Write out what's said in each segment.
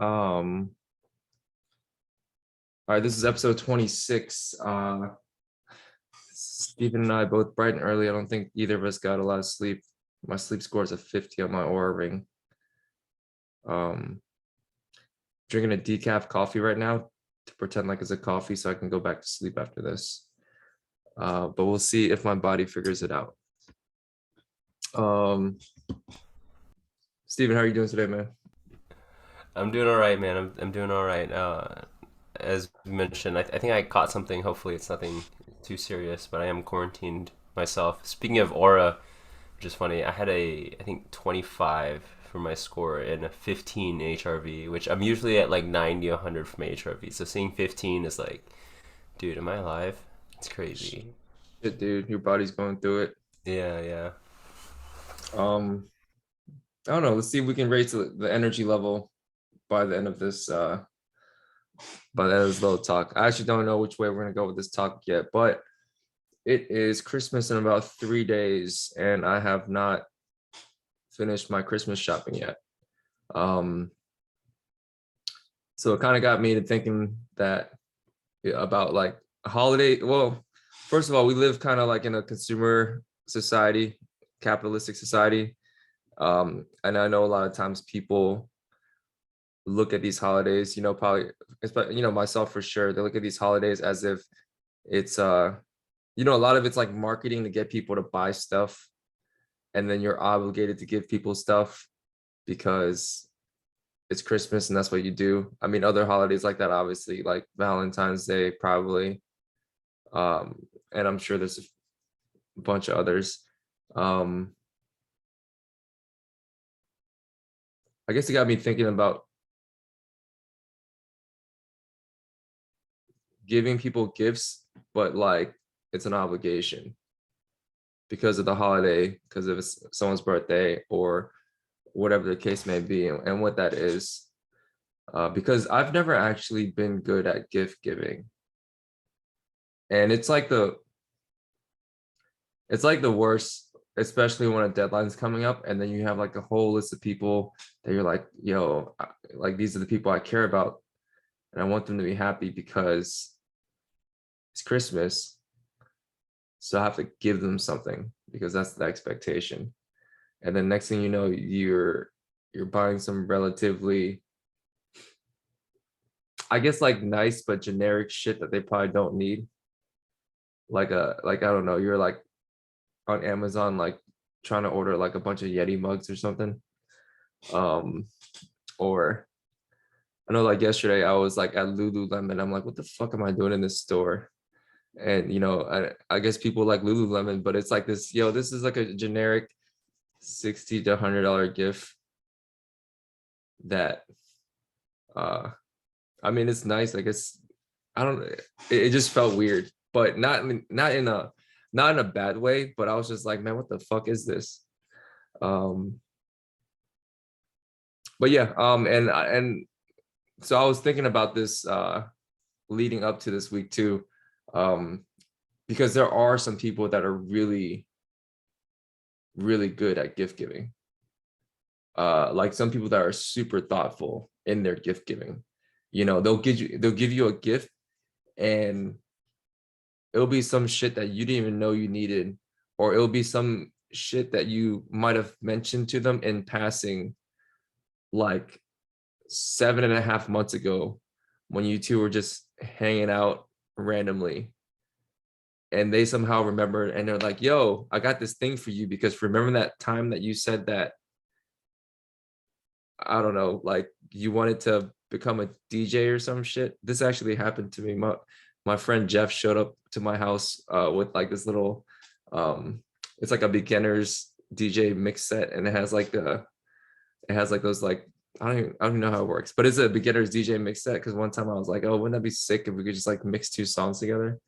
All right, this is episode 26. Stephen and I both bright and early. I don't think either of us got a lot of sleep. My sleep score is a 50 on my Aura ring. Drinking a decaf coffee right now to pretend like it's a coffee so I can go back to sleep after this. But we'll see if my body figures it out. Stephen, how are you doing today, man? I'm doing all right, man. I'm doing all right. As mentioned, I think I caught something. Hopefully, it's nothing too serious, but I am quarantined myself. Speaking of aura, which is funny, I had I think 25 for my score and a 15 HRV, which I'm usually at like 90, 100 from HRV. So seeing 15 is like, dude, am I alive? It's crazy. Shit, dude, your body's going through it. Yeah, yeah. Um, I don't know. Let's see if we can raise the energy level by the end of this by the end of this little talk. I actually don't know which way we're gonna go with this talk yet, but it is Christmas in about 3 days, and I have not finished my Christmas shopping yet. Um, so it kind of got me to thinking that about like a holiday. Well, first of all, we live kind of like in a consumer society, capitalistic society. And I know a lot of times people look at these holidays, probably, myself for sure, they look at these holidays as if it's a lot of it's like marketing to get people to buy stuff, and then you're obligated to give people stuff because it's Christmas and that's what you do. I mean, other holidays like that, obviously, like Valentine's Day, probably, and I'm sure there's a bunch of others. Um, I guess it got me thinking about giving people gifts, but like it's an obligation because of the holiday, because of someone's birthday or whatever the case may be, and what that is. Because I've never actually been good at gift giving, and it's like the worst, especially when a deadline's coming up, and then you have like a whole list of people that you're like, yo, like these are the people I care about, and I want them to be happy because it's Christmas, so I have to give them something because that's the expectation. And then next thing you know, you're buying some relatively, I guess, like nice but generic shit that they probably don't need. Like I don't know, you're like on Amazon, like trying to order like a bunch of Yeti mugs or something. Um, or I know like yesterday I was like at Lululemon. I'm like, what the fuck am I doing in this store? And I guess people like Lululemon, but it's like this, this is like a generic 60 to $100 gift that uh I mean it's nice. I guess I don't it just felt weird, but not in a bad way, but I was just like, man, what the fuck is this? Um but yeah, and so I was thinking about this leading up to this week too. Um because there are some people that are really, really good at gift giving. Like some people that are super thoughtful in their gift giving. They'll give you a gift, and it'll be some shit that you didn't even know you needed, or it'll be some shit that you might have mentioned to them in passing like 7.5 months ago when you two were just hanging out randomly, and they somehow remembered, and they're like, yo, I got this thing for you because remember that time that you said that, I don't know, like you wanted to become a DJ or some shit. This actually happened to me. My friend Jeff showed up to my house with like this little, it's like a beginner's DJ mix set, and it has like those, like, I don't even know how it works, but it's a beginner's DJ mix set. Because one time I was like, oh, wouldn't that be sick if we could just like mix two songs together?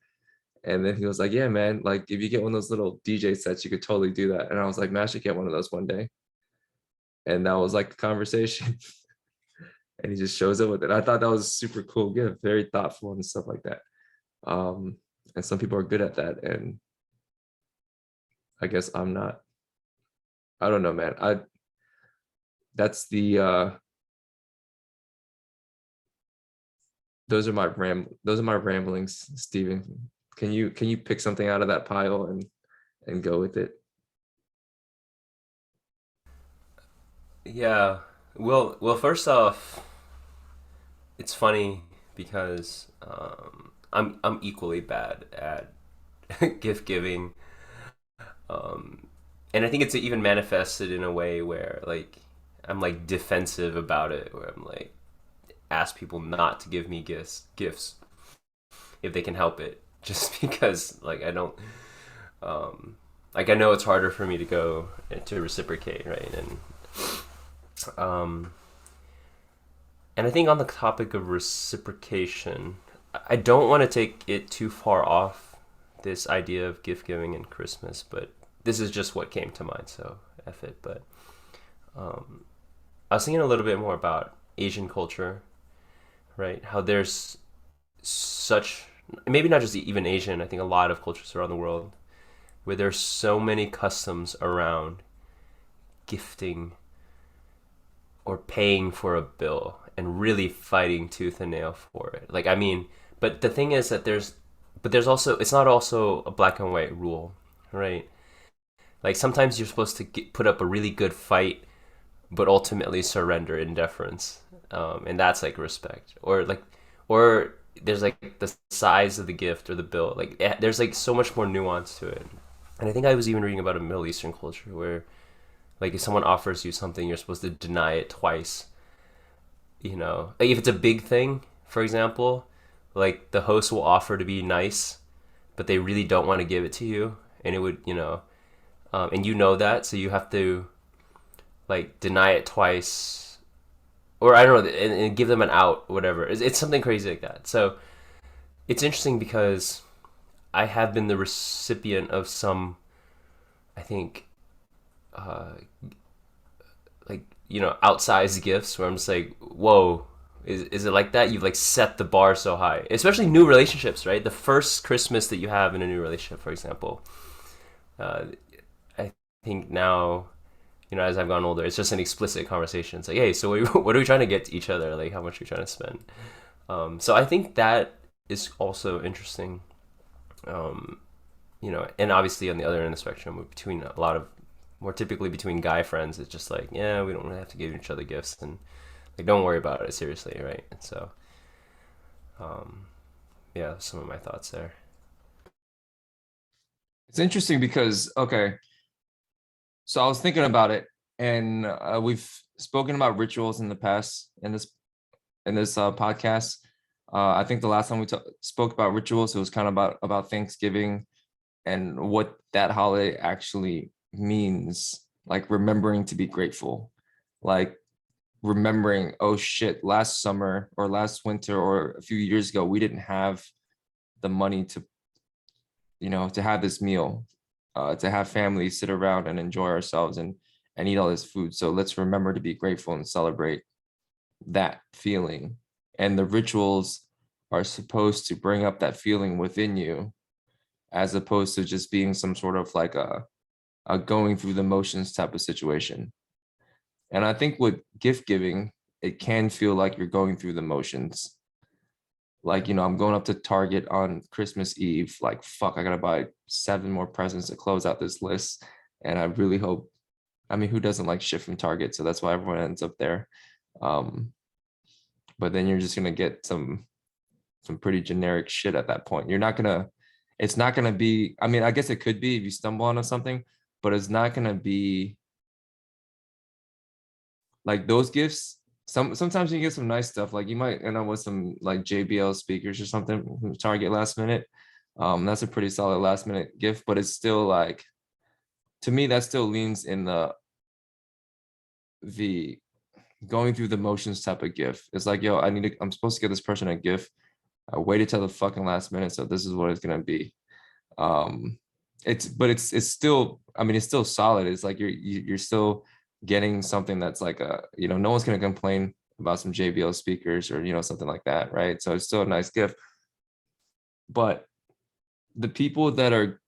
And then he was like, yeah, man, like if you get one of those little DJ sets, you could totally do that. And I was like, man, I should get one of those one day. And that was like the conversation. And he just shows up with it. I thought that was a super cool gift, very thoughtful and stuff like that. Um, and some people are good at that, and I guess I'm not. I don't know, man. That's the those are my ramblings, Steven. Can you pick something out of that pile and go with it? Yeah. Well, first off, it's funny because I'm equally bad at gift giving, and I think it's even manifested in a way where like I'm like defensive about it, where I'm like ask people not to give me gifts if they can help it, just because like I don't like I know it's harder for me to go to reciprocate, right? Um, and I think on the topic of reciprocation, I don't want to take it too far off this idea of gift giving and Christmas, but this is just what came to mind, so F it. But I was thinking a little bit more about Asian culture, right? How there's such, maybe not just even Asian, I think a lot of cultures around the world, where there's so many customs around gifting or paying for a bill and really fighting tooth and nail for it. Like, I mean, but the thing is that there's also, it's not also a black and white rule, right? Like sometimes you're supposed to put up a really good fight, but ultimately surrender in deference, and that's like respect, or like, or there's like the size of the gift or the bill. Like there's like so much more nuance to it, and I think I was even reading about a Middle Eastern culture where like if someone offers you something, you're supposed to deny it twice. You know, like if it's a big thing, for example, like the host will offer to be nice, but they really don't want to give it to you, and it would, you know, and you know that, so you have to like deny it twice, or I don't know, and give them an out, or whatever. It's something crazy like that. So it's interesting because I have been the recipient of some, I think, uh, like you know, outsized gifts where I'm just like, whoa. Is it like that? You've like set the bar so high, especially new relationships, right? The first Christmas that you have in a new relationship, for example. Uh, I think now, you know, as I've gotten older, it's just an explicit conversation. It's like, hey, so what are we trying to get to each other? Like, how much are we trying to spend? So I think that is also interesting. Um, you know, and obviously on the other end of the spectrum, between a lot of more typically between guy friends, it's just like, yeah, we don't really have to give each other gifts, and like, don't worry about it seriously, right? And so, um, yeah, some of my thoughts there. It's interesting because okay, so I was thinking about it, and we've spoken about rituals in the past in this podcast. I think the last time we spoke about rituals, it was kind of about Thanksgiving and what that holiday actually means, like remembering to be grateful, like remembering, oh shit, last summer or last winter or a few years ago, we didn't have the money to, you know, to have this meal, to have families sit around and enjoy ourselves and eat all this food. So let's remember to be grateful and celebrate that feeling. And the rituals are supposed to bring up that feeling within you, as opposed to just being some sort of like a going through the motions type of situation. And I think with gift giving, it can feel like you're going through the motions. Like, you know, I'm going up to Target on Christmas Eve, like, fuck, I gotta buy 7 more presents to close out this list. And I really hope, I mean, who doesn't like shit from Target? So that's why everyone ends up there. Um, but then you're just gonna get some pretty generic shit at that point. You're not gonna, it's not gonna be, I mean, I guess it could be if you stumble onto something, but it's not gonna be like those gifts. Sometimes you get some nice stuff. Like you might end up with some like JBL speakers or something from Target last minute. That's a pretty solid last minute gift, but it's still like, to me, that still leans in the going through the motions type of gift. It's like, yo, I'm supposed to get this person a gift. I waited till the fucking last minute, so this is what it's gonna be. Um, it's still, I mean, it's still solid. It's like you're still getting something that's like a, you know, no one's gonna complain about some JBL speakers or, you know, something like that, right? So it's still a nice gift. But the people that are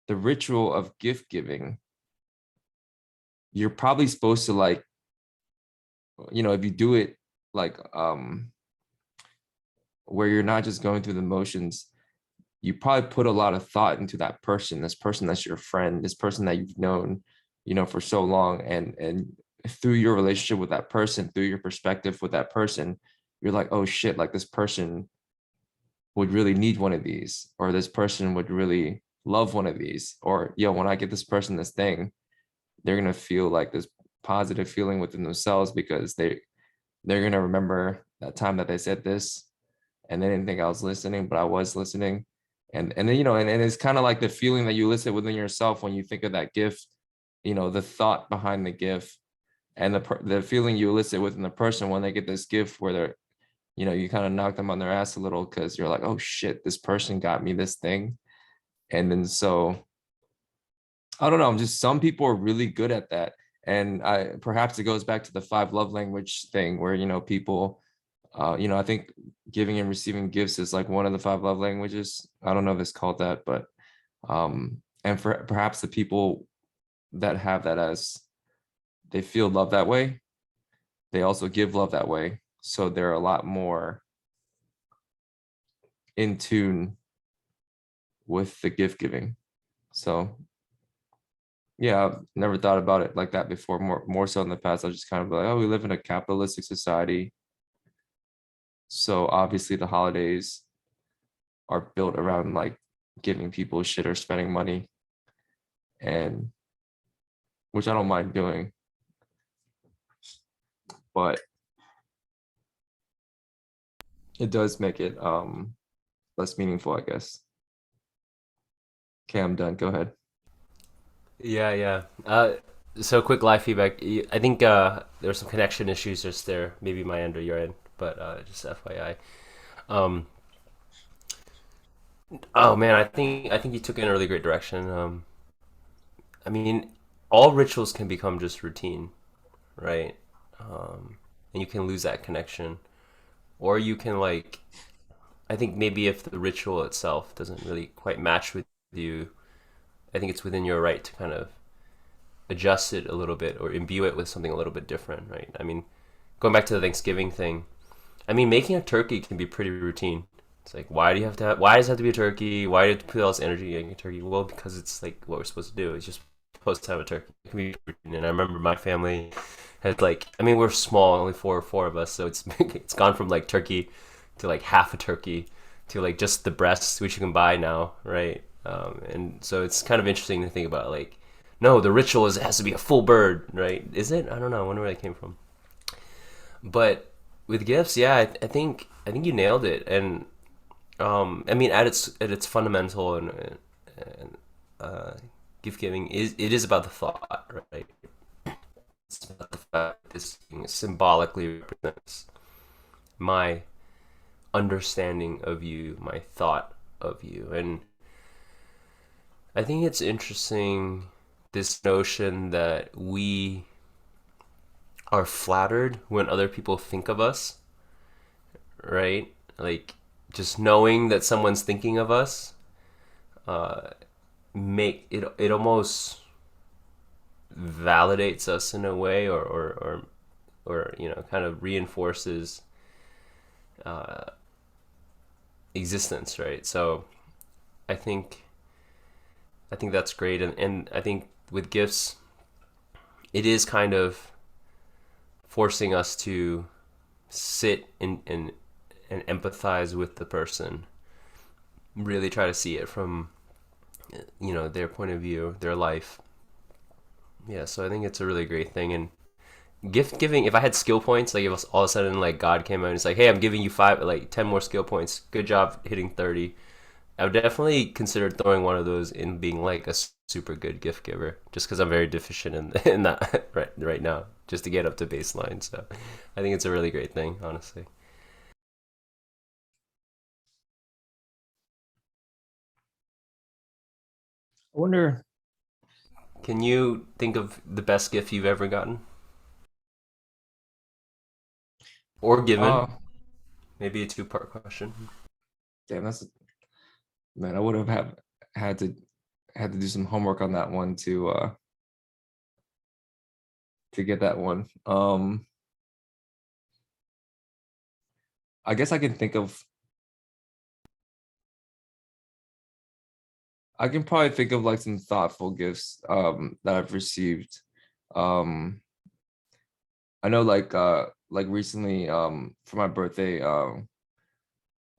the ritual of gift giving, you're probably supposed to like, you know, if you do it like where you're not just going through the motions. You probably put a lot of thought into that person, this person that's your friend, this person that you've known, for so long. And through your relationship with that person, through your perspective with that person, you're like, oh shit, like this person would really need one of these, or this person would really love one of these, or when I get this person this thing, they're gonna feel like this positive feeling within themselves because they're gonna remember that time that they said this and they didn't think I was listening, but I was listening. And then, and it's kind of like the feeling that you elicit within yourself when you think of that gift, the thought behind the gift, and the feeling you elicit within the person when they get this gift where they're, you kind of knock them on their ass a little because you're like, oh shit, this person got me this thing. And then so I don't know, just some people are really good at that. And perhaps it goes back to the 5 love language thing where, people, I think giving and receiving gifts is like one of the 5 love languages. I don't know if it's called that, but and for perhaps the people that have that as they feel love that way, they also give love that way. So they're a lot more in tune with the gift giving. So yeah, I've never thought about it like that before. More so in the past, I was just kind of like, oh, we live in a capitalistic society. So obviously the holidays are built around like giving people shit or spending money, and which I don't mind doing, but it does make it less meaningful, I guess. Okay, I'm done. Go ahead. Yeah, yeah. So quick live feedback. I think there were some connection issues just there, maybe my end or your end, but just FYI. Um, oh man, I think you took it in a really great direction. I mean, all rituals can become just routine, right? And you can lose that connection, or you can like, I think maybe if the ritual itself doesn't really quite match with you, I think it's within your right to kind of adjust it a little bit or imbue it with something a little bit different, right? I mean, going back to the Thanksgiving thing, I mean, making a turkey can be pretty routine. It's like, why do you have to have, why does it have to be a turkey? Why do you have to put all this energy in a turkey? Well, because it's like what we're supposed to do. It's just supposed to have a turkey. It can be routine. And I remember my family had like, I mean, we're small, only four of us, so it's gone from like turkey to like half a turkey to like just the breasts, which you can buy now, right? And so it's kind of interesting to think about like, no, the ritual is it has to be a full bird, right? Is it? I don't know. I wonder where that came from. But with gifts, yeah, I think you nailed it. And I mean, at its fundamental and gift giving is about the thought, right? It's about the fact that this thing symbolically represents my understanding of you, my thought of you, and I think it's interesting this notion that we are flattered when other people think of us, right? Like just knowing that someone's thinking of us, uh, make it almost validates us in a way, or kind of reinforces uh, existence, right? So I think I think that's great, and I think with gifts, it is kind of forcing us to sit and empathize with the person, really try to see it from their point of view, their life. Yeah, so I think it's a really great thing. And gift giving, if I had skill points, like if all of a sudden like God came out and it's like, hey, I'm giving you 10 more skill points, good job hitting 30, I would definitely consider throwing one of those in being like a super good gift giver, just because I'm very deficient in that right now, just to get up to baseline. So I think it's a really great thing, honestly. I wonder. Can you think of the best gift you've ever gotten or given? uh Maybe a two-part question. Damn, man, I would have had to do some homework on that one to get that one. I guess I can think of I can probably think of like some thoughtful gifts that I've received. Um I know like recently for my birthday,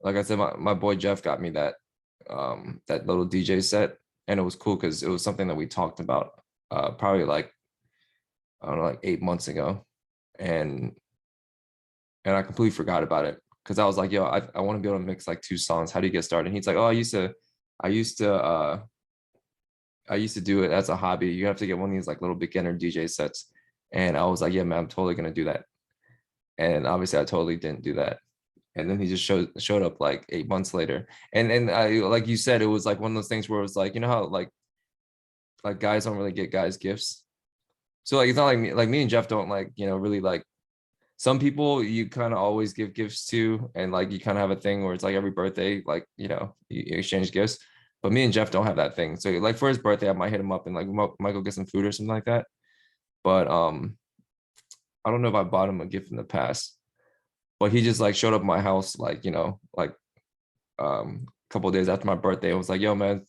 like I said, my boy Jeff got me that little DJ set, and it was cool because it was something that we talked about probably like I don't know, like 8 months ago. And I completely forgot about it because I was like, yo, I want to be able to mix like two songs. How do you get started? And he's like, oh, I used to I used to do it as a hobby. You have to get one of these like little beginner DJ sets. And I was like, yeah, man, I'm totally gonna do that. And obviously I totally didn't do that. And then he just showed up like 8 months later. And I like you said, it was like one of those things where it was like, you know how like guys don't really get guys gifts. So like it's not like me and Jeff don't like, really like some people you kind of always give gifts to, and like you kind of have a thing where it's like every birthday, like you exchange gifts. But me and Jeff don't have that thing. So like for his birthday, I might hit him up and like we might go get some food or something like that. But I don't know if I bought him a gift in the past. But he just like showed up at my house like like a couple of days after my birthday. I was like, yo man,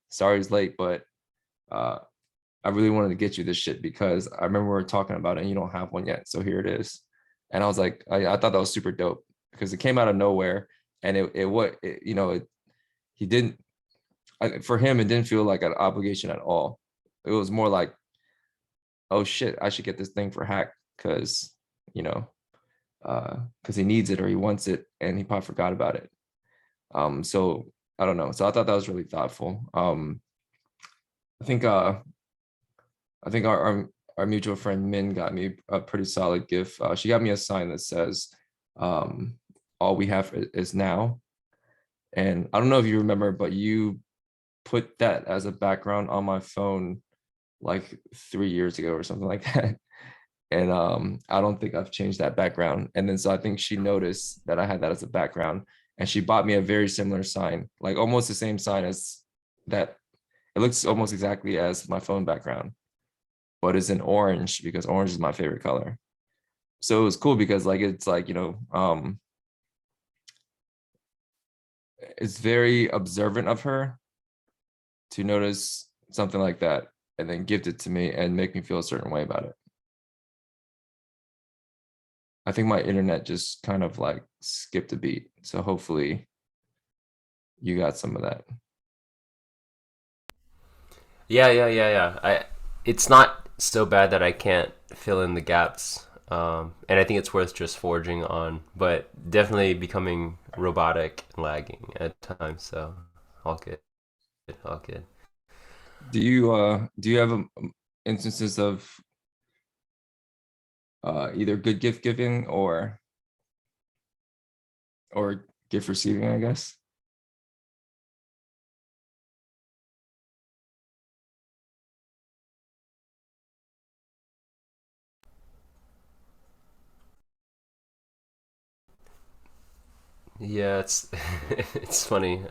sorry it's late, but uh I really wanted to get you this shit because I remember we were talking about it and you don't have one yet. So here it is. And I was like, I thought that was super dope because it came out of nowhere. And he didn't, for him, it didn't feel like an obligation at all. It was more like, oh shit, I should get this thing for Hack because, you know, because he needs it or he wants it and he probably forgot about it. So I don't know. So I thought that was really thoughtful. I think I think our mutual friend Min got me a pretty solid gift. She got me a sign that says, um, "All we have is now." And I don't know if you remember, but you put that as a background on my phone like 3 years ago or something like that. And I don't think I've changed that background. And then so I think she noticed that I had that as a background, and she bought me a very similar sign, like almost the same sign as that. It looks almost exactly as my phone background, but it's in orange because orange is my favorite color. So it was cool because like it's like it's very observant of her to notice something like that and then gift it to me and make me feel a certain way about it. I think my internet just kind of like skipped a beat. So hopefully you got some of that. Yeah. It's not so bad that I can't fill in the gaps. And I think it's worth just forging on, but definitely becoming robotic and lagging at times. So all good, all good. Do you have instances of either good gift giving or gift receiving, I guess? Yeah, it's it's funny.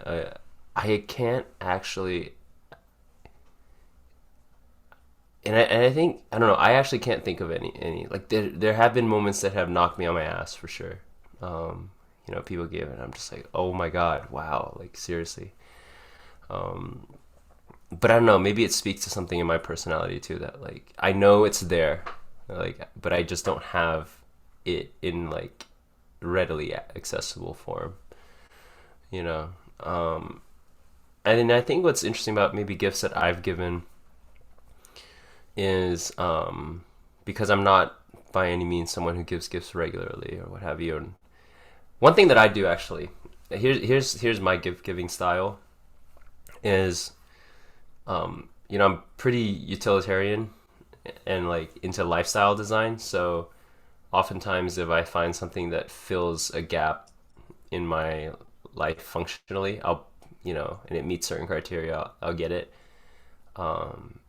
I can't actually, and I think I don't know. I actually can't think of any like there have been moments that have knocked me on my ass for sure. People give it, and I'm just like, oh my god, wow, like seriously. Um, but I don't know. Maybe it speaks to something in my personality too that like I know it's there, like, but I just don't have it in like readily accessible form. You know. And then I think what's interesting about maybe gifts that I've given is because I'm not by any means someone who gives gifts regularly or what have you. And one thing that I do actually, here's my gift giving style is I'm pretty utilitarian and like into lifestyle design. So oftentimes if I find something that fills a gap in my life functionally, and it meets certain criteria, I'll get it. Um,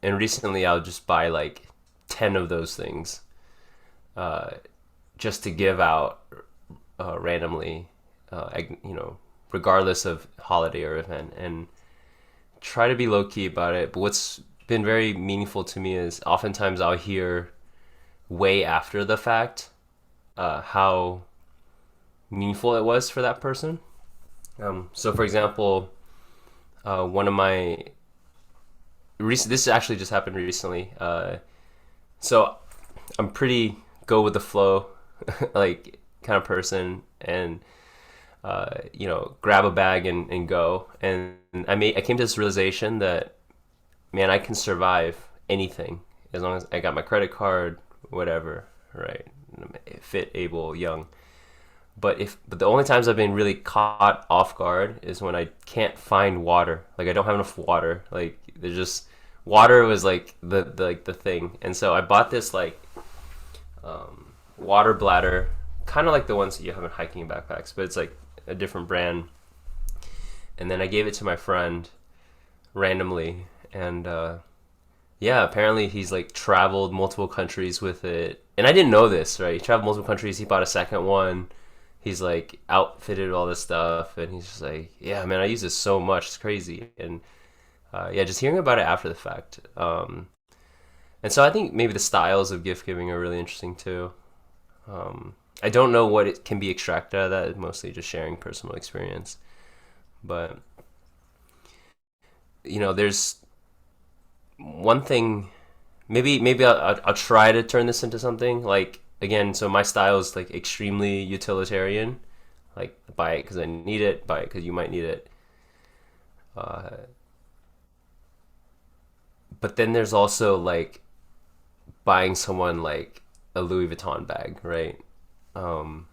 and recently I'll just buy like 10 of those things uh, just to give out randomly, regardless of holiday or event, and try to be low key about it. But what's been very meaningful to me is oftentimes I'll hear way after the fact how meaningful it was for that person. So, for example, One of my recent. This actually just happened recently. So I'm pretty go with the flow, like kind of person, and grab a bag and go. And I came to this realization that, man, I can survive anything as long as I got my credit card, whatever, right? Fit, able, young. But the only times I've been really caught off guard is when I can't find water. Like I don't have enough water. Like there's just water was like the thing. And so I bought this like water bladder, kind of like the ones that you have in hiking backpacks, but it's like a different brand. And then I gave it to my friend randomly, and yeah, apparently he's like traveled multiple countries with it, and I didn't know this. Right, he traveled multiple countries. He bought a second one. He's like outfitted all this stuff, and he's just like, yeah, man, I use this so much. It's crazy. And yeah, just hearing about it after the fact. And so I think maybe the styles of gift giving are really interesting too. I don't know what it can be extracted out of that. It's mostly just sharing personal experience. But there's one thing. Maybe I'll try to turn this into something like, again. So my style is like extremely utilitarian. Like buy it because I need it. Buy it because you might need it. Uh, but then there's also like buying someone like a Louis Vuitton bag, right? Um,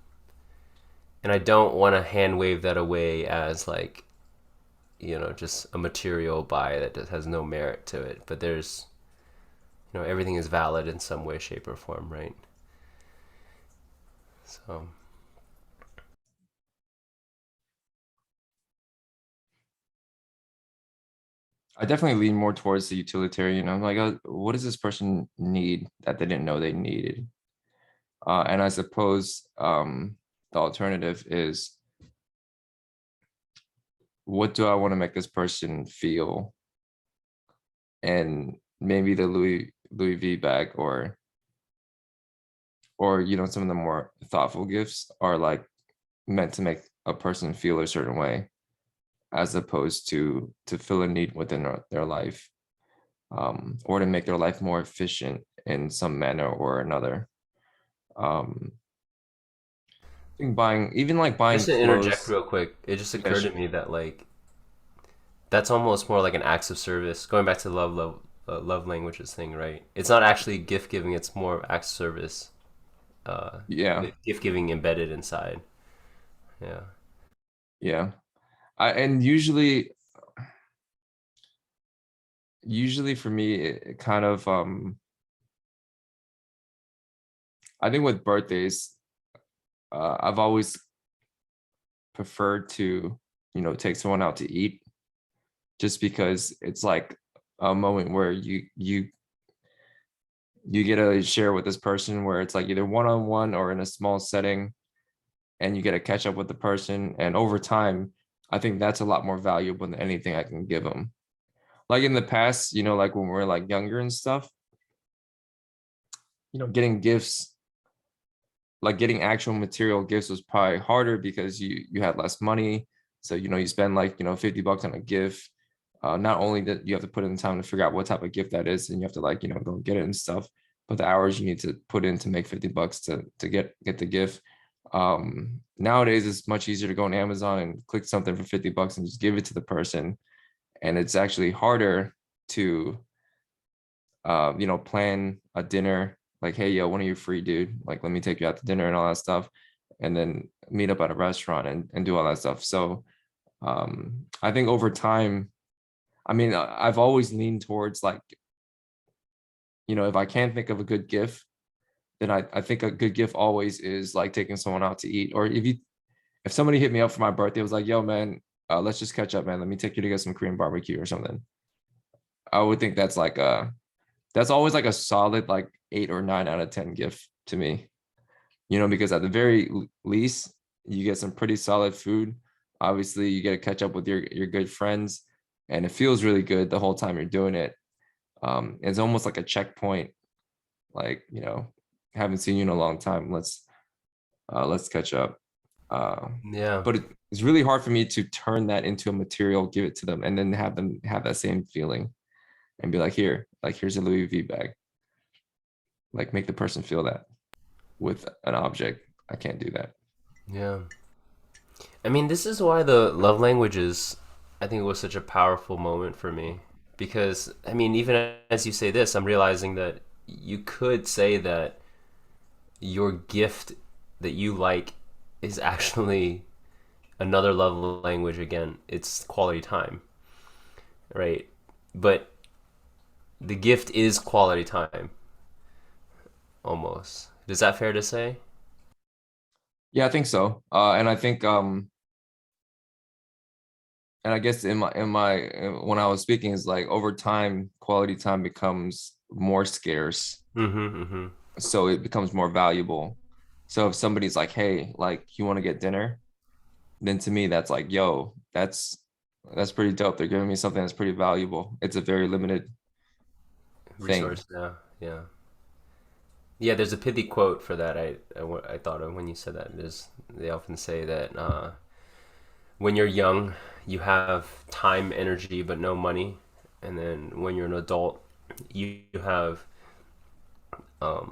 and I don't want to hand wave that away as like, just a material buy that just has no merit to it. But there's, everything is valid in some way, shape, or form, right? So I definitely lean more towards the utilitarian. I'm like, what does this person need that they didn't know they needed? And I suppose the alternative is, what do I want to make this person feel? And maybe the Louis V bag, or some of the more thoughtful gifts are like meant to make a person feel a certain way, as opposed to fill a need within their life, or to make their life more efficient in some manner or another. um I think buying just to interject clothes. real quick, it just Yeah, occurred to me that like that's almost more like an acts of service. Going back to the love languages thing, right? It's not actually gift giving; it's more acts of service. yeah, With gift giving embedded inside. Yeah. yeah. And usually for me, it kind of I think with birthdays, I've always preferred to take someone out to eat, just because it's like a moment where you get to share with this person, where it's like either one-on-one or in a small setting, and you get to catch up with the person. And over time, I think that's a lot more valuable than anything I can give them. Like in the past, like when we are like younger and stuff, getting gifts, like getting actual material gifts, was probably harder because you had less money. So you spend like $50 on a gift. Not only that you have to put in time to figure out what type of gift that is, and you have to like go get it and stuff, but the hours you need to put in to make $50 to get the gift. Nowadays it's much easier to go on Amazon and click something for $50 and just give it to the person. And it's actually harder to plan a dinner, like, hey, yo, when are you free, dude? Like, let me take you out to dinner and all that stuff, and then meet up at a restaurant and do all that stuff. So I think over time, I mean, I've always leaned towards like, if I can't think of a good gift, then I think a good gift always is like taking someone out to eat. Or if somebody hit me up for my birthday, was like, yo, man, let's just catch up, man. Let me take you to get some Korean barbecue or something. I would think that's always like a solid like 8 or 9 out of 10 gift to me. Because at the very least, you get some pretty solid food. Obviously, you get to catch up with your good friends, and it feels really good the whole time you're doing it. It's almost like a checkpoint, like, haven't seen you in a long time. Let's catch up. Uh, Yeah. but it's really hard for me to turn that into a material, give it to them, and then have them have that same feeling and be like, here, like here's a Louis V bag. Like make the person feel that with an object. I can't do that. Yeah. I mean, this is why the love languages, I think, was such a powerful moment for me. Because, I mean, even as you say this, I'm realizing that you could say that your gift that you like is actually another love language again. It's quality time, right? But the gift is quality time, almost. Is that fair to say? Yeah, I think so. And I think and I guess when I was speaking is like over time, quality time becomes more scarce, Mm-hmm, mm-hmm. so it becomes more valuable. So if somebody's like, "Hey, like you want to get dinner?" then to me that's like, "Yo, that's pretty dope. They're giving me something that's pretty valuable. It's a very limited thing." Resource, yeah, yeah. Yeah, there's a pithy quote for that. I thought of when you said that. Is they often say that when you're young, you have time, energy, but no money, and then when you're an adult, you have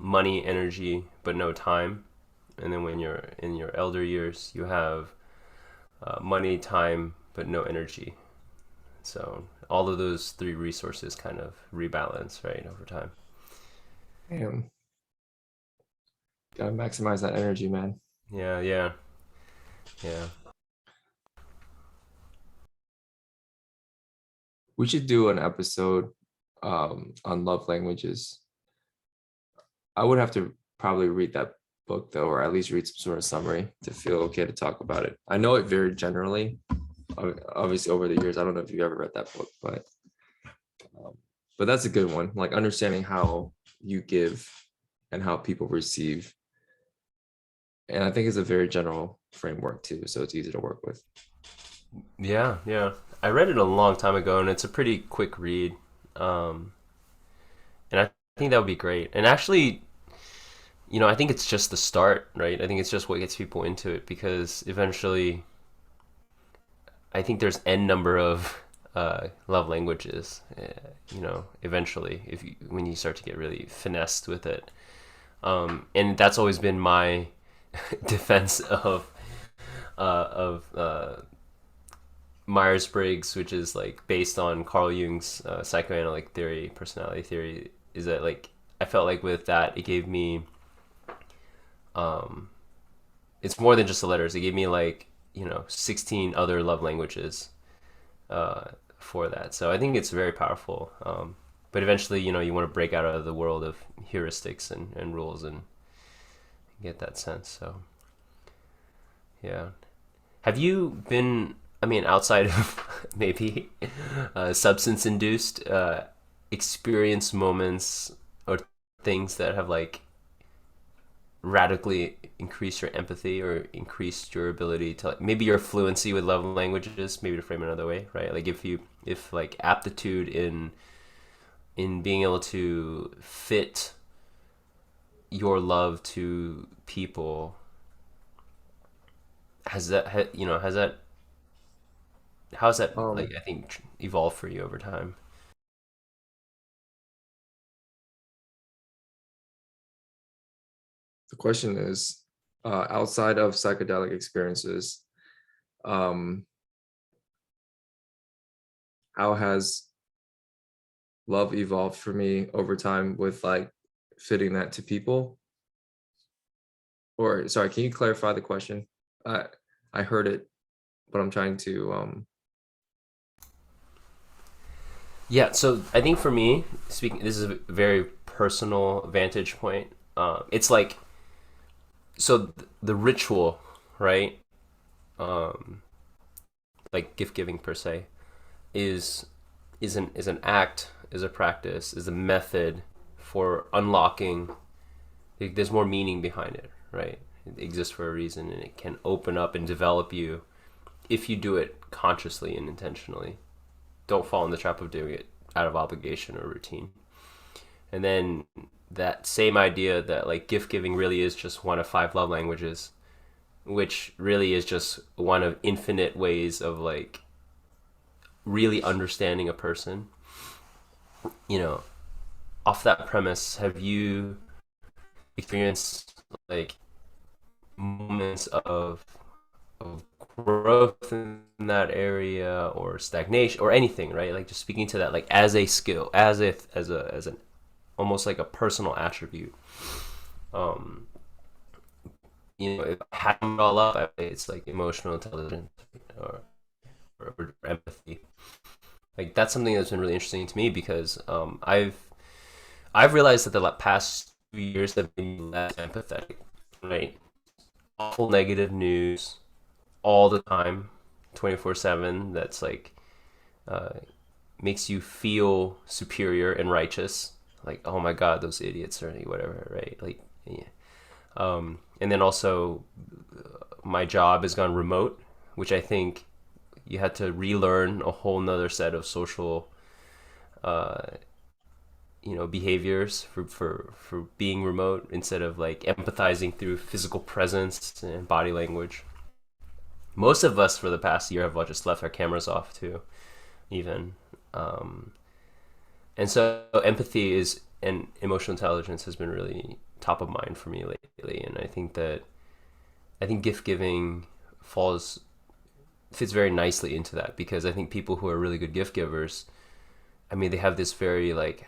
money, energy, but no time, and then when you're in your elder years, you have money, time, but no energy. So all of those three resources kind of rebalance, right, over time. Damn, gotta maximize that energy, man. Yeah, yeah, yeah. We should do an episode on love languages. I would have to probably read that book though, or at least read some sort of summary to feel okay to talk about it. I know it very generally, obviously over the years. I don't know if you ever read that book, um, but that's a good one. Like understanding how you give and how people receive, and I think it's a very general framework too, so it's easy to work with. Yeah, yeah. I read it a long time ago, and it's a pretty quick read. Um, and I think that would be great. And actually, I think it's just the start, right? I think it's just what gets people into it because eventually, I think there's n number of love languages. Eventually, when you start to get really finessed with it, and that's always been my defense of Myers Briggs, which is like based on Carl Jung's psychoanalytic theory, personality theory, is that like I felt like with that it gave me, um, it's more than just the letters. It gave me like 16 other love languages uh, for that. So I think it's very powerful. But eventually, you want to break out of the world of heuristics and rules and get that sense. So yeah, have you been? I mean, outside of maybe substance induced experience moments or things that have like radically increased your empathy or increased your ability to like, maybe your fluency with love languages, maybe to frame it another way, right? Like if like aptitude in being able to fit your love to people has that has that how's that like Um, I think evolved for you over time? the question is, outside of psychedelic experiences, um, how has love evolved for me over time with like fitting that to people? Or sorry, can you clarify the question? I I heard it, but I'm trying to Yeah, so I think for me, speaking, this is a very personal vantage point. It's like the ritual, right? Um, like gift giving per se, is is an act, is a practice, is a method for unlocking. Like, there's more meaning behind it, right? It exists for a reason, and it can open up and develop you if you do it consciously and intentionally. Don't fall in the trap of doing it out of obligation or routine. And then that same idea that like gift giving really is just one of five love languages which really is just one of infinite ways of like really understanding a person. You know, off that premise, have you experienced like moments of growth in that area or stagnation or anything, right? Like just speaking to that like as a skill, as if as an almost like a personal attribute. Um, if I had it all up, it's like emotional intelligence or, or empathy. Like that's something that's been really interesting to me because I've realized that the past few years have been less empathetic, right? Awful negative news all the time, 24/7. That's like uh, makes you feel superior and righteous. Like, oh my God, those idiots or whatever, right? Like, yeah. And then also, my job has gone remote, which I think you had to relearn a whole nother set of social, uh, behaviors for being remote instead of like empathizing through physical presence and body language. Most of us for the past year have just left our cameras off too, even. Um, and so empathy is and emotional intelligence has been really top of mind for me lately, and I think gift giving falls fits very nicely into that because I think people who are really good gift givers, I mean, they have this very like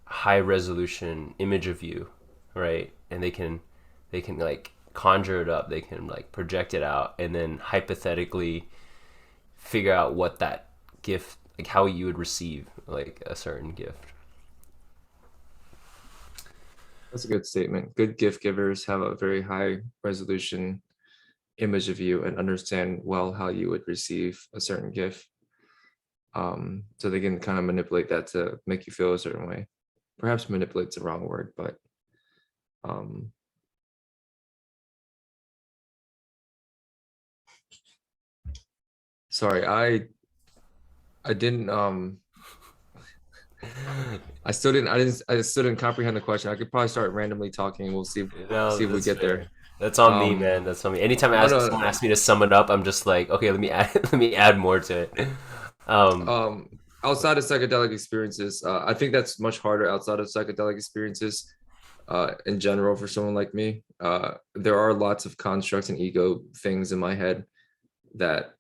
high resolution image of you, right? And they can like conjure it up, they can like project it out, and then hypothetically figure out what that gift, like how you would receive like a certain gift. That's a good statement. Good gift givers have a very high resolution image of you and understand well how you would receive a certain gift. So they can kind of manipulate that to make you feel a certain way. Perhaps manipulate's the wrong word, but um, sorry, I didn't I still didn't comprehend the question. I could probably start randomly talking and we'll see No, if we that's get there. fair. That's on me, Um, man. That's on me. Anytime no, someone no, asks me to sum it up, I'm just like, okay, let me add let me add more to it. Um, um, outside of psychedelic experiences, I think that's much harder outside of psychedelic experiences. In general, for someone like me, there are lots of constructs and ego things in my head that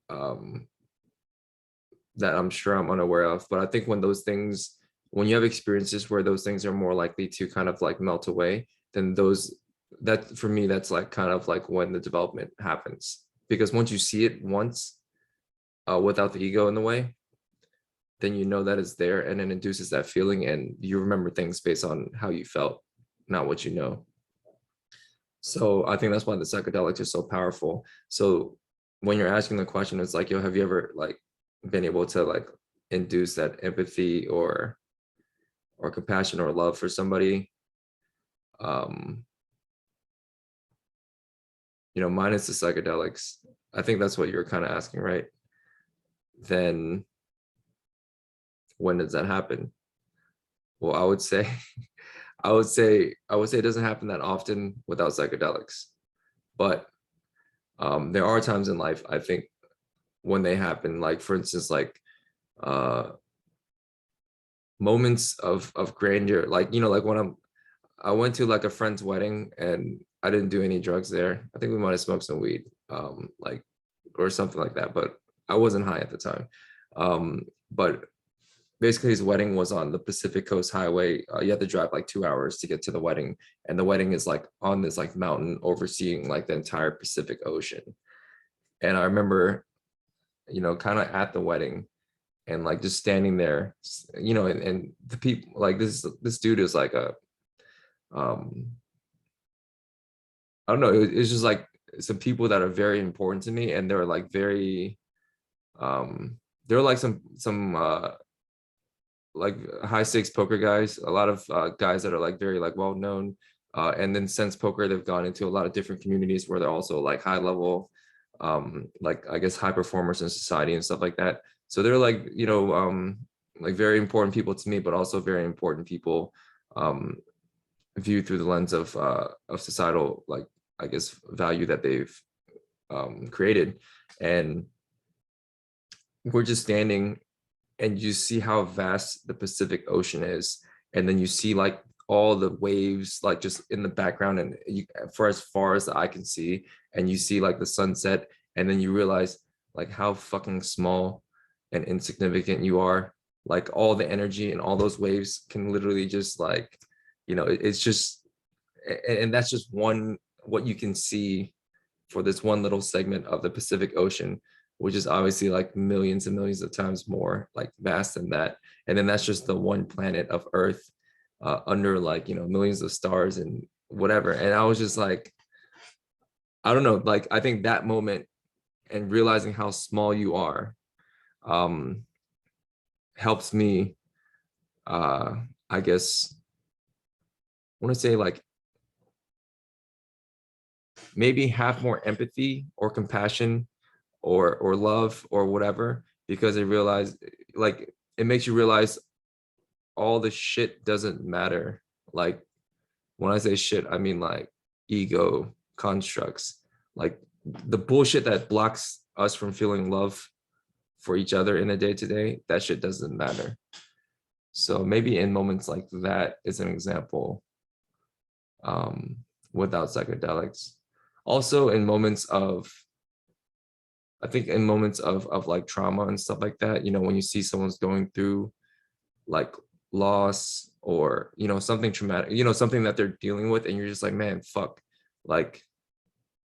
um, that I'm sure I'm unaware of. But I think when you have experiences where those things are more likely to kind of like melt away, then that for me, that's like kind of like when the development happens. Because once you see it once, without the ego in the way, then you know that it's there and it induces that feeling and you remember things based on how you felt, not what you know. So I think that's why the psychedelics are so powerful. So when you're asking the question, it's like, yo, have you ever like been able to like induce that empathy or compassion or love for somebody? Um, minus the psychedelics. I think that's what you're kind of asking, right? Then when does that happen? Well, I would say I would say it doesn't happen that often without psychedelics. But there are times in life, I think, when they happen, like for instance, like uh moments of grandeur, like like when I went to like a friend's wedding and I didn't do any drugs there. I think we might have smoked some weed, like or something like that, but I wasn't high at the time. But basically his wedding was on the Pacific Coast Highway. You had to drive like 2 hours to get to the wedding, and the wedding is like on this like mountain overseeing like the entire Pacific Ocean. And I remember, kind of at the wedding and like just standing there, and the people like this dude is like a um I don't know, it's just like some people that are very important to me, and they're like very um they're like some like high stakes poker guys, a lot of guys that are like very like well known. And then since poker, they've gone into a lot of different communities where they're also like high level, like I guess high performers in society and stuff like that. So they're like, like very important people to me, but also very important people um, viewed through the lens of societal, like I guess value that they've created. And we're just standing, and you see how vast the Pacific Ocean is, and then you see like all the waves like just in the background, and you, for as far as the eye can see, and you see like the sunset, and then you realize like how fucking small and insignificant you are. Like all the energy and all those waves can literally just like, it's just, and that's just one, what you can see for this one little segment of the Pacific Ocean, which is obviously like millions and millions of times more like vast than that. And then that's just the one planet of Earth, under like, millions of stars and whatever. And I was just like, I don't know, like I think that moment and realizing how small you are, um, helps me, uh, I guess, I want to say like maybe have more empathy or compassion or love or whatever, because I realize like it makes you realize all the shit doesn't matter. Like when I say shit, I mean like ego constructs, like the bullshit that blocks us from feeling love for each other in a day to day, that shit doesn't matter. So maybe in moments like that is an example, um, without psychedelics. Also in moments of, I think in moments of like trauma and stuff like that, when you see someone's going through like loss or, something traumatic, something that they're dealing with, and you're just like, man, fuck, like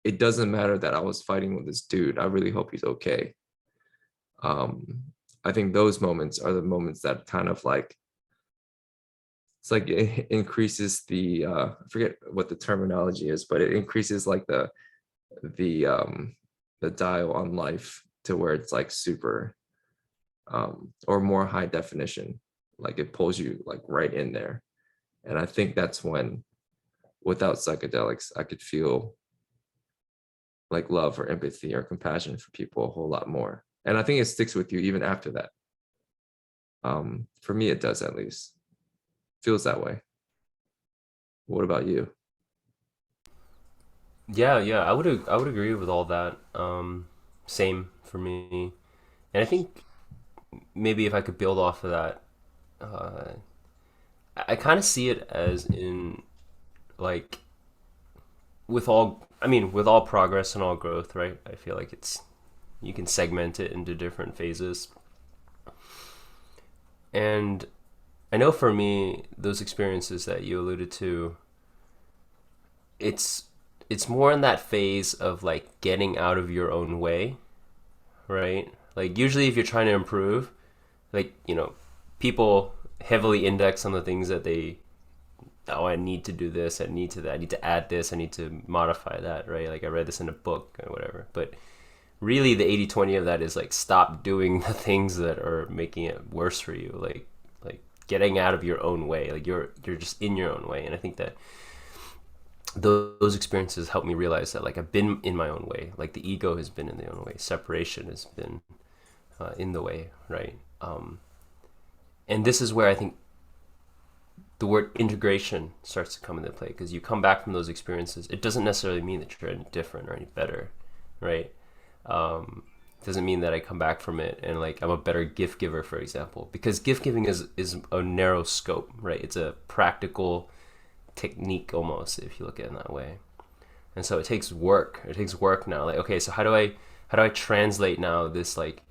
it doesn't matter that I was fighting with this dude. I really hope he's okay. Um, I think those moments are the moments that kind of like, it's like it increases the I forget what the terminology is, but it increases like the the dial on life to where it's like super, or more high definition, like it pulls you like right in there. And I think that's when, without psychedelics, I could feel like love or empathy or compassion for people a whole lot more, and I think it sticks with you even after that. For me it does, at least feels that way. What about you? Yeah, yeah, I would agree with all that. Same for me. And I think maybe if I could build off of that, uh, I kind of see it as in like with all progress and all growth, right? I feel like it's you can segment it into different phases. And I know for me, those experiences that you alluded to, it's it's more in that phase of like getting out of your own way, right? Like usually if you're trying to improve, like, people heavily index on the things that they, oh, I need to do this, I need to add this, I need to modify that, right? Like I read this in a book or whatever. But really the 80/20 of that is like stop doing the things that are making it worse for you, like getting out of your own way. Like you're just in your own way. And I think that those experiences helped me realize that like I've been in my own way. Like the ego has been in the own way. Separation has been in the way, right? And this is where I think the word integration starts to come into play, because you come back from those experiences. It doesn't necessarily mean that you're any different or any better, right? It doesn't mean that I come back from it and like I'm a better gift giver, for example, because gift giving is a narrow scope, right? It's a practical technique almost, if you look at it in that way. And so it takes work. It takes work now. Like, okay, so how do I translate now this like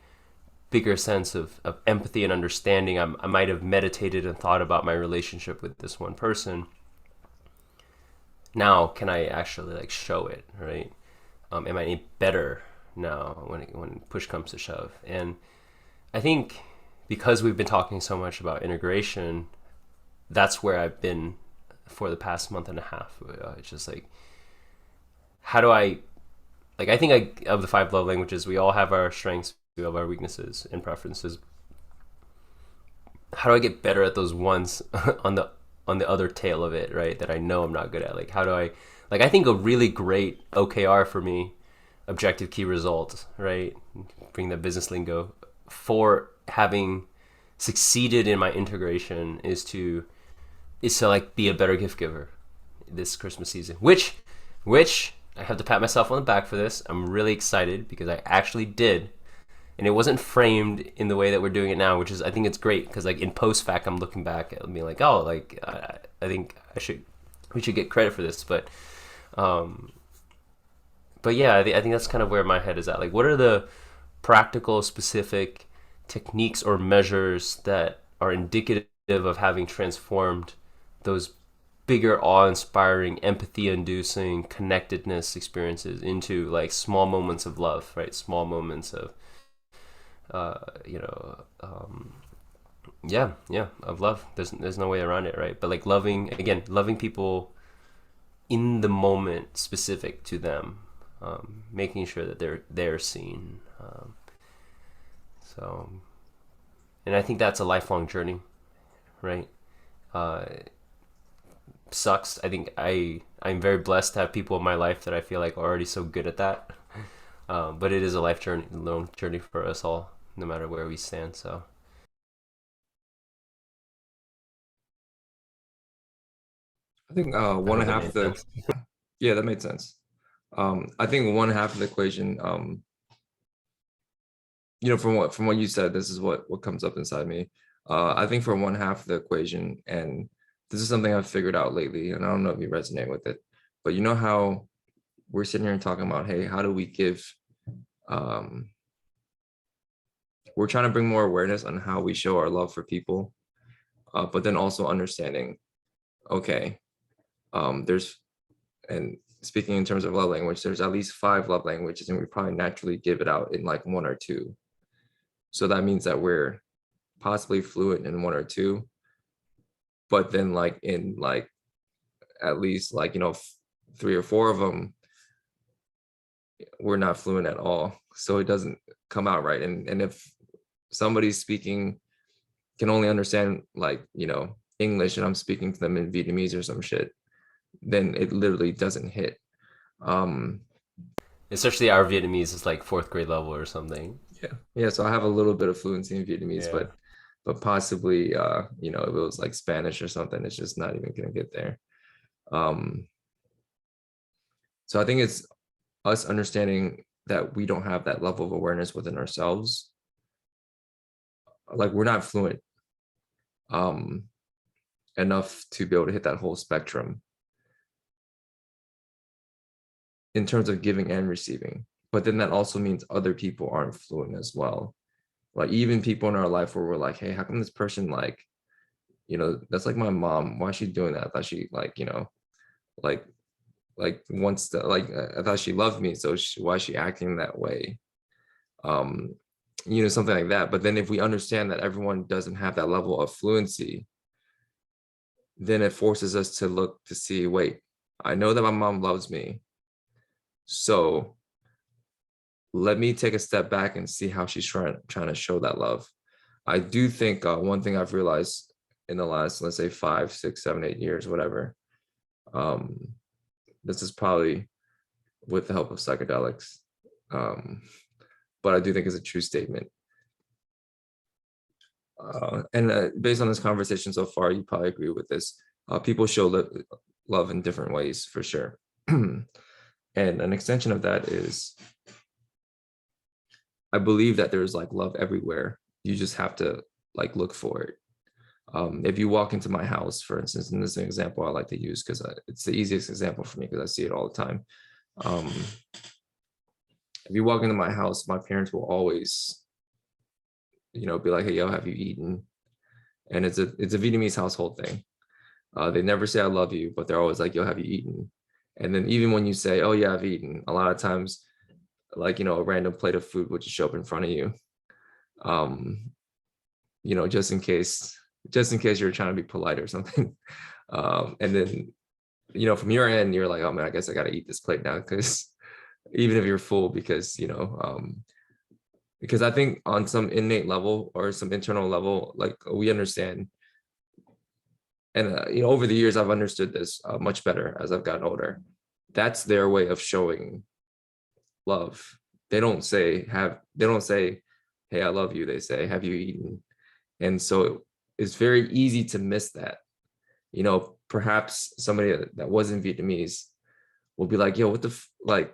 bigger sense of empathy and understanding? I might have meditated and thought about my relationship with this one person. Now, can I actually like show it, right? Am I any better now when push comes to shove? And I think because we've been talking so much about integration, that's where I've been for the past month and a half. It's just like, how do I, like, I think of the five love languages, we all have our strengths, we have our weaknesses and preferences. How do I get better at those ones on the other tail of it, right? That I know I'm not good at. Like, how do I, like, I think a really great OKR for me, objective key results, right? Bring the business lingo, for having succeeded in my integration is to like be a better gift giver this Christmas season, which I have to pat myself on the back for this. I'm really excited because I actually did, and it wasn't framed in the way that we're doing it now, which is I think it's great because like in post fact, I'm looking back and being like, oh, like I think we should get credit for this, um, but yeah, I think that's kind of where my head is at. Like, what are the practical, specific techniques or measures that are indicative of having transformed those bigger, awe-inspiring, empathy-inducing connectedness experiences into like small moments of love, right? Small moments of, uh, you know, yeah, of love. There's no way around it, right? But like loving people in the moment, specific to them, making sure that they're seen. So, and I think that's a lifelong journey, right? Uh, Sucks. I think I'm very blessed to have people in my life that I feel like are already so good at that. But it is a life journey, long journey for us all, no matter where we stand. So I think I one hope and a that half made the sense. yeah, that made sense. I think one half of the equation, from what you said, this is what comes up inside me. I think for one half of the equation, and this is something I've figured out lately, and I don't know if you resonate with it, but you know how we're sitting here and talking about, hey, how do we give um we're trying to bring more awareness on how we show our love for people, but then also understanding, okay, there's and speaking in terms of love language, there's at least 5 love languages, and we probably naturally give it out in like 1 or 2. So that means that we're possibly fluent in 1 or 2, but then like in like at least like 3 or 4 of them, we're not fluent at all. So it doesn't come out right. And if somebody's speaking can only understand like English, and I'm speaking to them in Vietnamese or some shit, then it literally doesn't hit. Um, Especially our Vietnamese is like fourth grade level or something. yeah. So I have a little bit of fluency in Vietnamese, Yeah. but possibly if it was like Spanish or something, it's just not even gonna get there. Um, so I think it's us understanding that we don't have that level of awareness within ourselves. Like we're not fluent um enough to be able to hit that whole spectrum in terms of giving and receiving. But then that also means other people aren't fluent as well. Like even people in our life where we're like, hey, how come this person like, that's like my mom. Why is she doing that? I thought she like wants to I thought she loved me. So why is she acting that way? Um, something like that. But then if we understand that everyone doesn't have that level of fluency, then it forces us to look to see, wait, I know that my mom loves me. So let me take a step back and see how she's trying to show that love. I do think one thing I've realized in the last, let's say 5, 6, 7, 8 years, whatever. Um, this is probably with the help of psychedelics, um, but I do think it's a true statement. And based on this conversation so far, you probably agree with this. People show love in different ways, for sure. And an extension of that is, I believe that there's like love everywhere. You just have to like look for it. If you walk into my house, for instance, and this is an example I like to use because it's the easiest example for me because I see it all the time. Um, if you walk into my house, my parents will always, be like, "Hey, yo, have you eaten?" And it's a Vietnamese household thing. They never say "I love you," but they're always like, "Yo, have you eaten?" And then even when you say, "Oh yeah, I've eaten," a lot of times, like a random plate of food would just show up in front of you. Um, just in case you're trying to be polite or something. And then, from your end, you're like, oh man, I guess I got to eat this plate now because even if you're full, because I think on some innate level or some internal level, like we understand. And, over the years, I've understood this much better as I've gotten older. That's their way of showing love. They don't say, hey, I love you. They say, have you eaten? And so it's very easy to miss that. Perhaps somebody that wasn't Vietnamese will be like, yo, what the like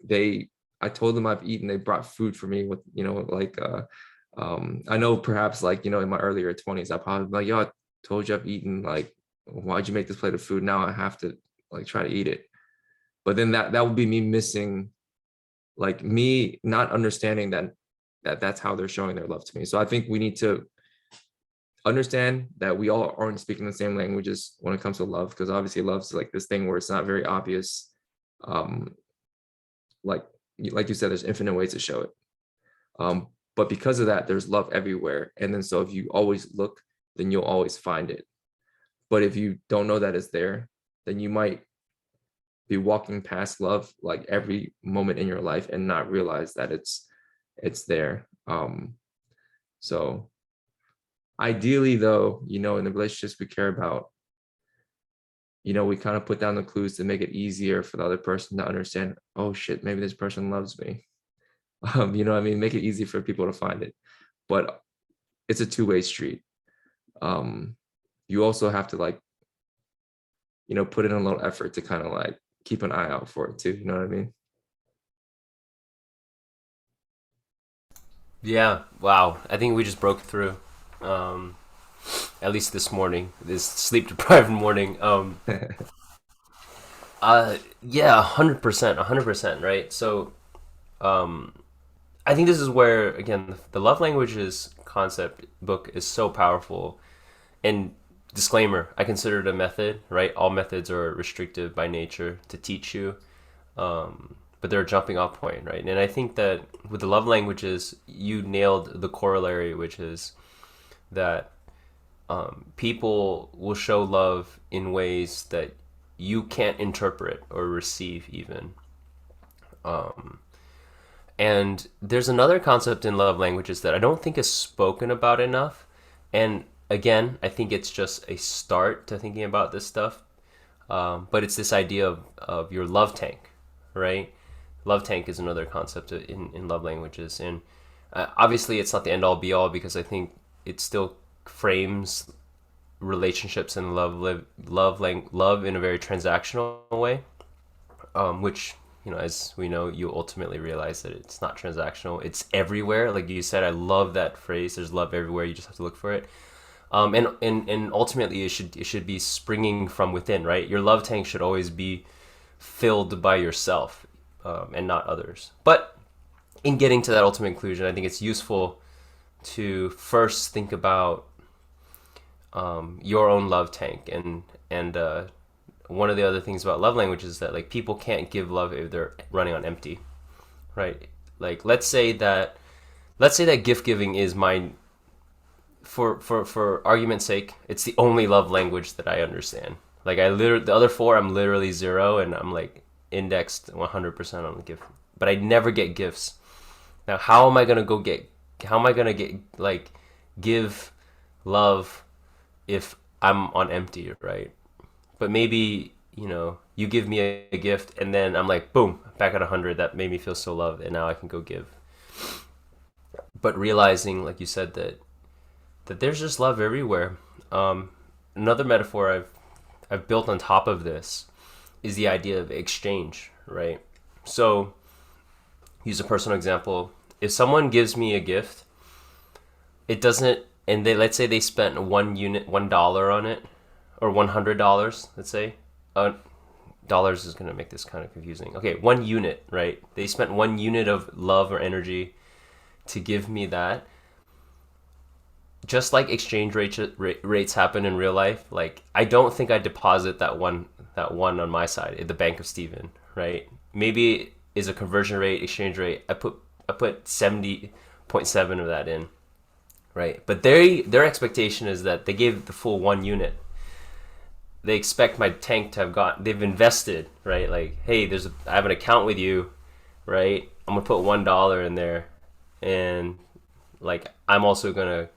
they I told them I've eaten, they brought food for me with, like I know perhaps like, in my earlier 20s, I probably be like, yo, I told you I've eaten, like, why'd you make this plate of food? Now I have to like try to eat it. But then that would be me missing, like me not understanding that's how they're showing their love to me. So I think we need to understand that we all aren't speaking the same languages when it comes to love, because obviously love's like this thing where it's not very obvious. um like like you said, there's infinite ways to show it. But because of that, there's love everywhere, and then so if you always look, then you'll always find it. But if you don't know that it's there, then you might be walking past love like every moment in your life and not realize that it's there. So ideally though, in the relationships we care about, we kind of put down the clues to make it easier for the other person to understand, oh shit, maybe this person loves me. You know what I mean? Make it easy for people to find it. But it's a two-way street. You also have to like, put in a little effort to kind of like keep an eye out for it too. You know what I mean? Yeah, wow. I think we just broke through. Um, at least this morning, this sleep deprived morning. Yeah, 100%, 100%, right? So, um, I think this is where again the love languages concept book is so powerful. And disclaimer, I consider it a method, right? All methods are restrictive by nature to teach you, but they're a jumping off point, right? And I think that with the love languages, you nailed the corollary, which is that people will show love in ways that you can't interpret or receive even. Um, and there's another concept in love languages that I don't think is spoken about enough. And again, I think it's just a start to thinking about this stuff. But it's this idea of your love tank, right? Love tank is another concept in love languages. And obviously, it's not the end all be all, because I think it still frames relationships and love in a very transactional way, which, as we know, you ultimately realize that it's not transactional. It's everywhere. Like you said, I love that phrase. There's love everywhere. You just have to look for it. And ultimately, it should be springing from within, right? Your love tank should always be filled by yourself, and not others. But in getting to that ultimate conclusion, I think it's useful to first think about your own love tank. And one of the other things about love language is that like people can't give love if they're running on empty, right? Like let's say that gift giving is my, for argument's sake, it's the only love language that I understand. Like the other four, I'm literally zero, and I'm like indexed 100% on the gift, but I never get gifts. Now, how am I gonna get like give love if I'm on empty, right? But maybe, you give me a gift and then I'm like, boom, back at 100. That made me feel so loved, and now I can go give. But realizing, like you said, that there's just love everywhere. Another metaphor I've built on top of this is the idea of exchange, right? So, use a personal example. If someone gives me a gift, it doesn't, and they, let's say they spent $1 on it, or $100, let's say. Dollars is going to make this kind of confusing. Okay, 1 unit, right? They spent 1 unit of love or energy to give me that. Just like exchange rates happen in real life, like I don't think I deposit that one on my side at the Bank of Steven, right? Maybe it is a conversion rate, exchange rate. I put 70.7 of that in, right? But their expectation is that they gave the full 1 unit. They expect my tank to have they've invested, right? Like, hey, I have an account with you, right? I'm gonna put $1 in there, and like I'm also gonna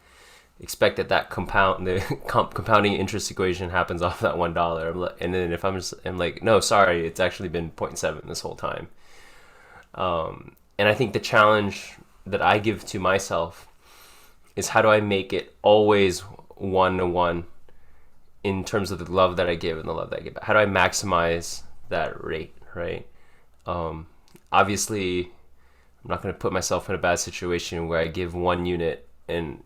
expect that compounding interest equation happens off that $1. And then if I'm like, no, sorry, it's actually been 0.7 this whole time. And I think the challenge that I give to myself is, how do I make it always 1-to-1 in terms of the love that I give and the love that I give? How do I maximize that rate, right? Um, Obviously, I'm not going to put myself in a bad situation where I give 1 unit and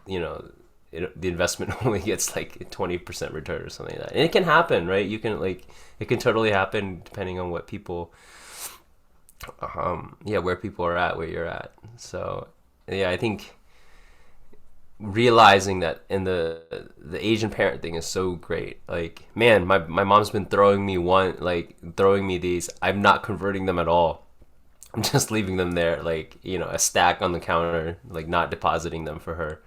you know the investment only gets like a 20% return or something like that. And it can happen, right? You can like it can totally happen depending on what people yeah, where people are at, where you're at. So yeah, I think realizing that, and the Asian parent thing is so great. Like, man, my mom's been throwing me these. I'm not converting them at all. I'm just leaving them there, like, a stack on the counter, like not depositing them for her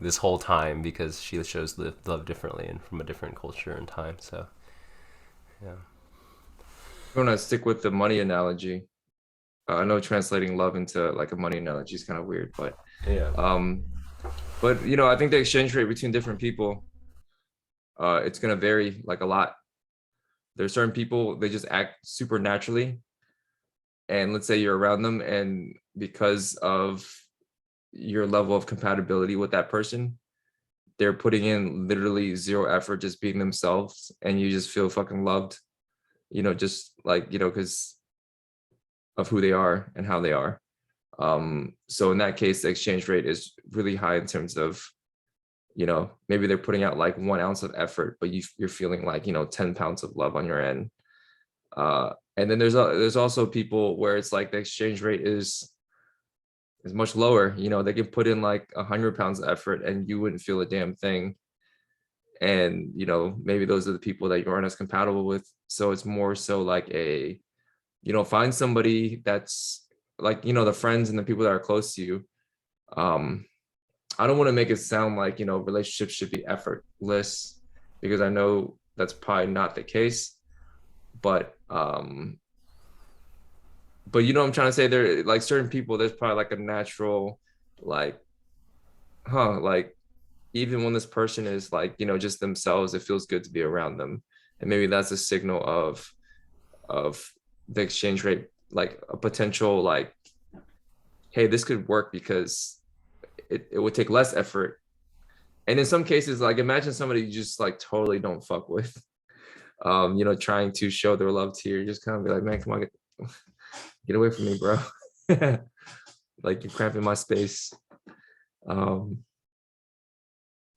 this whole time, because she shows love differently and from a different culture and time. So yeah. I'm gonna stick with the money analogy. I know translating love into like a money analogy is kind of weird, Yeah. um, but I think the exchange rate between different people, it's gonna vary like a lot. There's certain people, they just act super naturally, and let's say you're around them, and because of your level of compatibility with that person, they're putting in literally zero effort, just being themselves, and you just feel fucking loved, just like, because of who they are and how they are. So in that case, the exchange rate is really high in terms of, maybe they're putting out like 1 ounce of effort, but you're feeling like, 10 pounds of love on your end. And then there's also people where it's like the exchange rate is much lower. They can put in like 100 pounds of effort and you wouldn't feel a damn thing. And maybe those are the people that you aren't as compatible with. So it's more so like find somebody that's like, the friends and the people that are close to you. um I don't want to make it sound like, relationships should be effortless, because I know that's probably not the case. But I'm trying to say, there like certain people, there's probably like a natural, like, like, even when this person is like, just themselves, it feels good to be around them. And maybe that's a signal of the exchange rate, like a potential, like, hey, this could work because it would take less effort. And in some cases, like, imagine somebody you just like totally don't fuck with, trying to show their love to you. You're just kind of be like, man, come on, get away from me, bro. Like, you're cramping my space. um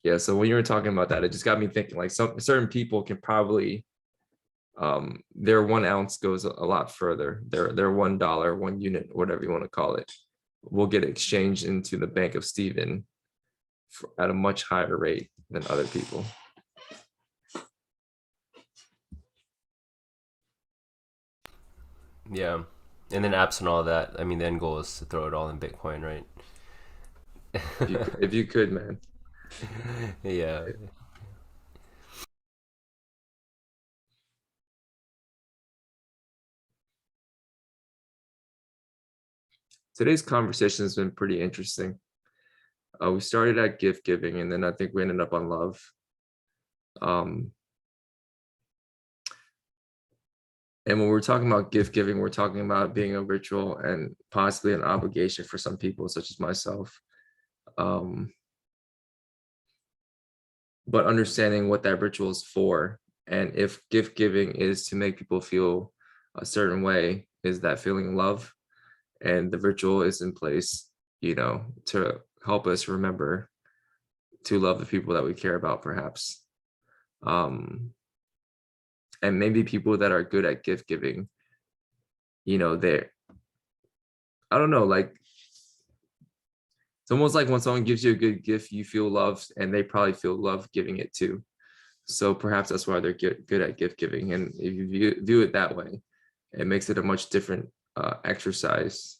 yeah, so when you were talking about that, it just got me thinking, like, some certain people can probably, their 1 ounce goes a lot further. Their $1, 1 unit, whatever you want to call it, will get exchanged into the Bank of Steven at a much higher rate than other people. Yeah. And then absent all that, I mean, the end goal is to throw it all in Bitcoin, right? If you could, man. Yeah. Today's conversation has been pretty interesting. We started at gift giving, and then I think we ended up on love. Um, and when we're talking about gift giving, we're talking about being a ritual and possibly an obligation for some people, such as myself. Um, but understanding what that ritual is for, and if gift giving is to make people feel a certain way, is that feeling love, and the ritual is in place, to help us remember to love the people that we care about, perhaps. Um, and maybe people that are good at gift giving, they're, I don't know, like, it's almost like when someone gives you a good gift, you feel loved, and they probably feel love giving it too. So perhaps that's why they're good at gift giving. And if you view it that way, it makes it a much different exercise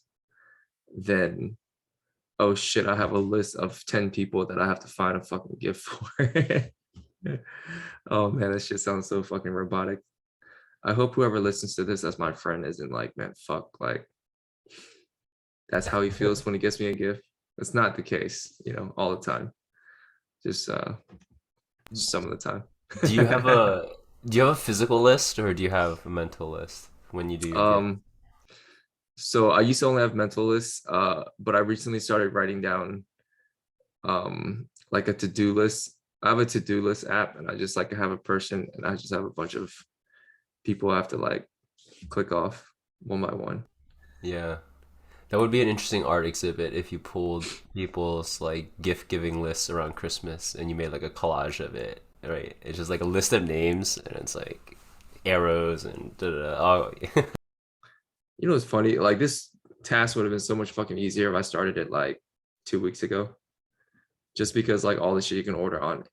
than, oh shit, I have a list of 10 people that I have to find a fucking gift for. Oh man, that shit sounds so fucking robotic. I hope whoever listens to this as my friend isn't like, man, fuck, like, that's how he feels when he gets me a gift. That's not the case, all the time. Just some of the time. Do you have a do you have a physical list, or do you have a mental list when you do your gift? um so I used to only have mental lists, but I recently started writing down, like, a to-do list. I have a to-do list app, and I just like have a person, and I just have a bunch of people I have to, like, click off one by one. Yeah. That would be an interesting art exhibit if you pulled people's like gift giving lists around Christmas and you made like a collage of it, right? It's just like a list of names and it's like arrows and da da. Oh, You know, it's funny. Like this task would have been so much fucking easier if I started it like 2 weeks ago. Just because like all the shit you can order on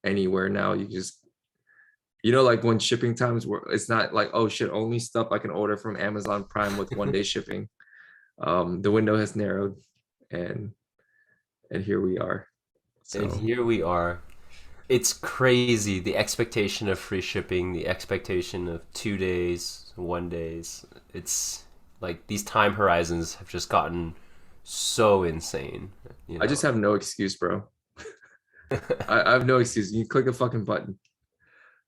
anywhere now, you just like when shipping times were, it's not like, oh shit, only stuff I can order from Amazon Prime with 1 day shipping. The window has narrowed, and here we are. and So here we are. It's crazy the expectation of free shipping, the expectation of 2 days, 1 days. It's like these time horizons have just gotten so insane, you I just know. have no excuse, bro. I have no excuse. You click a fucking button,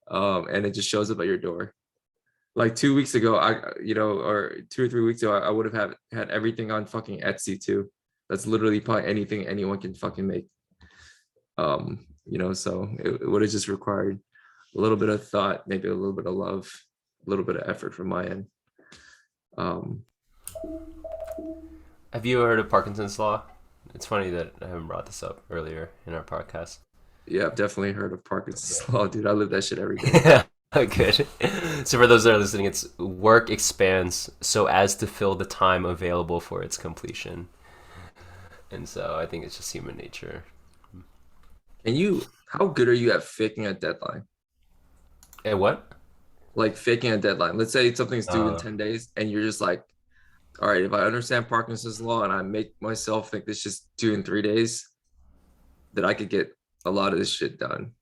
and it just shows up at your door. Like 2 weeks ago, or 2 or 3 weeks ago, I would have had everything on fucking Etsy too. That's literally probably anything anyone can fucking make. So it would have just required a little bit of thought, maybe a little bit of love, a little bit of effort from my end. Um, Have you heard of Parkinson's law? It's funny that I haven't brought this up earlier in our podcast. yeah, I've definitely heard of Parkinson's law, dude. I live that shit every day. Yeah. Good. So for those that are listening, it's work expands so as to fill the time available for its completion. And so I think it's just human nature. And how good are you at faking a deadline? And what? Like faking a deadline. Let's say something's due in Uh, 10 days and you're just like, all right, if I understand Parkinson's law and I make myself think this is due in 3 days, that I could get a lot of this shit done.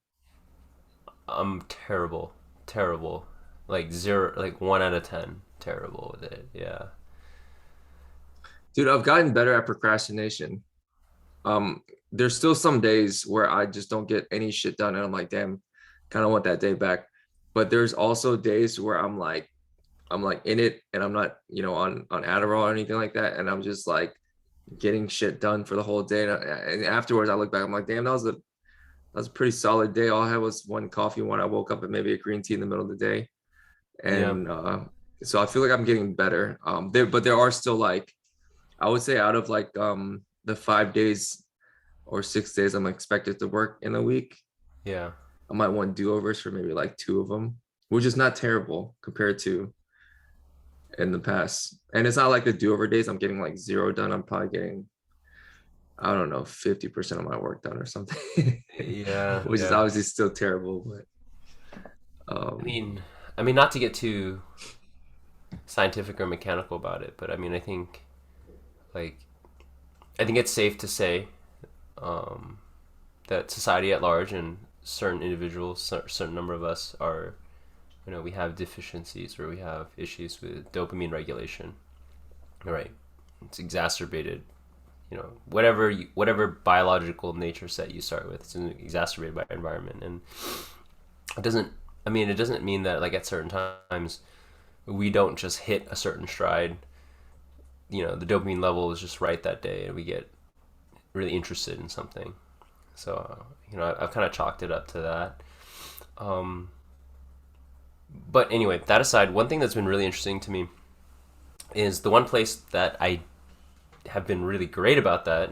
I'm terrible, terrible. Like zero, like 1 out of 10. Terrible with it. Yeah. Dude, I've gotten better at procrastination. Um, there's still some days where I just don't get any shit done, and I'm like, damn, kind of want that day back. But there's also days where I'm like in it, and I'm not, on Adderall or anything like that, and I'm just like getting shit done for the whole day. And afterwards, I look back, I'm like, damn, that was a pretty solid day. All I had was one coffee when I woke up and maybe a green tea in the middle of the day, Yeah. and so I feel like I'm getting better. But there are still like I would say out of like the 5 days or 6 days I'm expected to work in a week, Yeah. I might want do-overs for maybe like two of them, which is not terrible compared to in the past. And it's not like the do-over days I'm getting like zero done. I'm probably getting, I don't know, 50% of my work done or something, Yeah. which is Yeah. obviously still terrible. But I um, mean, I mean, not to get too scientific or mechanical about it, but I mean, like, I think it's safe to say um, that society at large and certain individuals, certain number of us are, we have deficiencies or we have issues with dopamine regulation. Right? It's exacerbated. Whatever biological nature set you start with, it's exacerbated by environment, and it doesn't. I mean, it doesn't mean that like at certain times we don't just hit a certain stride. The dopamine level is just right that day, and we get really interested in something. So, I've kind of chalked it up to that. Um, but anyway, that aside, one thing that's been really interesting to me is the one place that I have been really great about that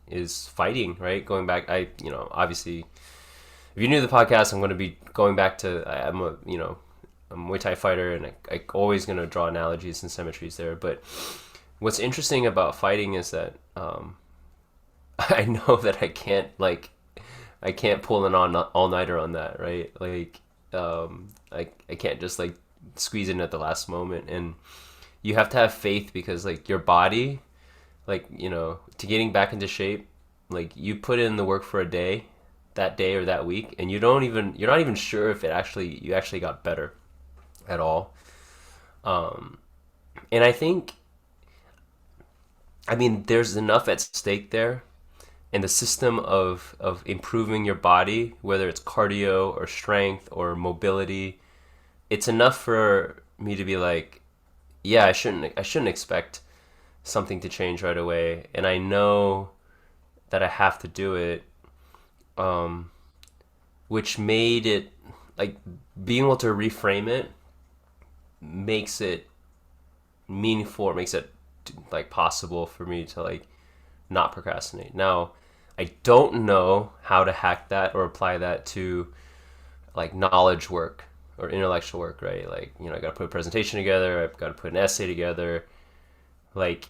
is fighting, right? Going back, obviously, if you're new to the podcast, I'm going to be going back to, I'm a Muay Thai fighter, and I always going to draw analogies and symmetries there. But what's interesting about fighting is that I know that I can't pull an all nighter on that, right? Like, I can't just like squeeze in at the last moment, and you have to have faith because like your body, like to getting back into shape, like you put in the work for a day, that day or that week, and you're not even sure if you actually got better at all. Um, and I mean, there's enough at stake there, and the system of improving your body, whether it's cardio or strength or mobility, it's enough for me to be like, yeah, I shouldn't expect something to change right away, and I know that I have to do it, um, which made it like being able to reframe it makes it meaningful, or makes it like possible for me to like not procrastinate. Now, I don't know how to hack that or apply that to like knowledge work or intellectual work, right? Like, you know, I got to put a presentation together, I've got to put an essay together. Like,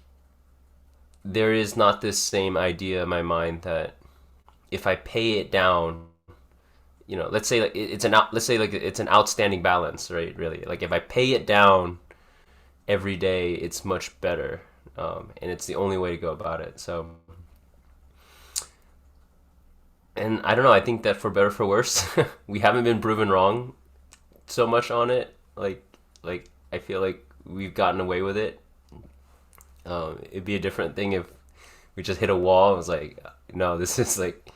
there is not this same idea in my mind that if I pay it down, you know, let's say like let's say like it's an outstanding balance, right? Really, like if I pay it down every day, it's much better, and it's the only way to go about it. So, and I don't know. I think that for better or for worse, we haven't been proven wrong so much on it. Like I feel like we've gotten away with it. It'd be a different thing if we just hit a wall. And was like, no, this is like,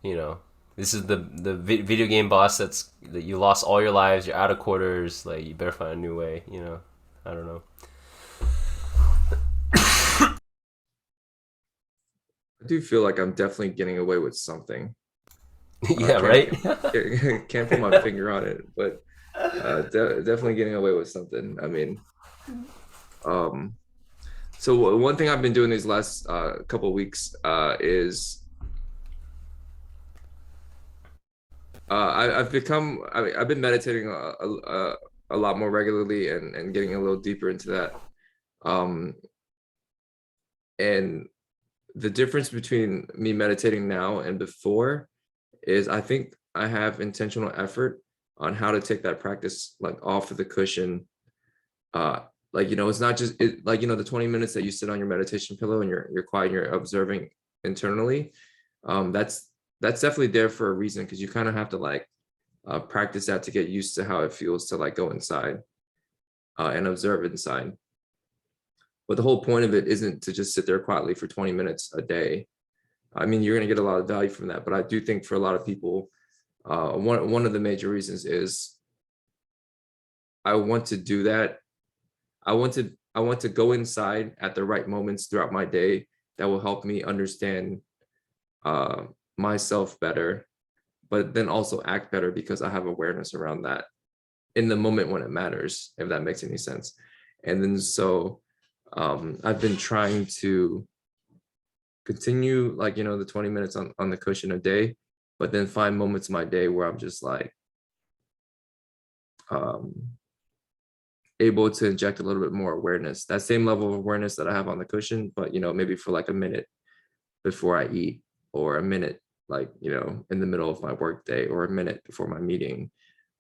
you know, this is the video game boss that you lost all your lives. You're out of quarters. Like, you better find a new way. You know, I don't know. I do feel like I'm definitely getting away with something. Yeah, Can't right. can't put my finger on it, but definitely getting away with something. I mean, um, so one thing I've been doing these last couple weeks is I've become I've been meditating a lot more regularly and getting a little deeper into that. Um, and the difference between me meditating now and before is I think I have intentional effort on how to take that practice like off of the cushion. Uh, like, you know, it's not just like, you know, the 20 minutes that you sit on your meditation pillow and you're quiet and you're observing internally. That's definitely there for a reason, because you kind of have to like practice that to get used to how it feels to like go inside and observe inside. But the whole point of it isn't to just sit there quietly for 20 minutes a day. I mean, you're going to get a lot of value from that. But I do think for a lot of people, one of the major reasons is I want to do that. I want to go inside at the right moments throughout my day that will help me understand uh, myself better, but then also act better because I have awareness around that in the moment when it matters, if that makes any sense. And then so I've been trying to continue, like, you know, the 20 minutes on the cushion a day, but then find moments in my day where I'm just like um, able to inject a little bit more awareness, that same level of awareness that I have on the cushion, but, you know, maybe for like a minute before I eat, or a minute, like, you know, in the middle of my work day, or a minute before my meeting.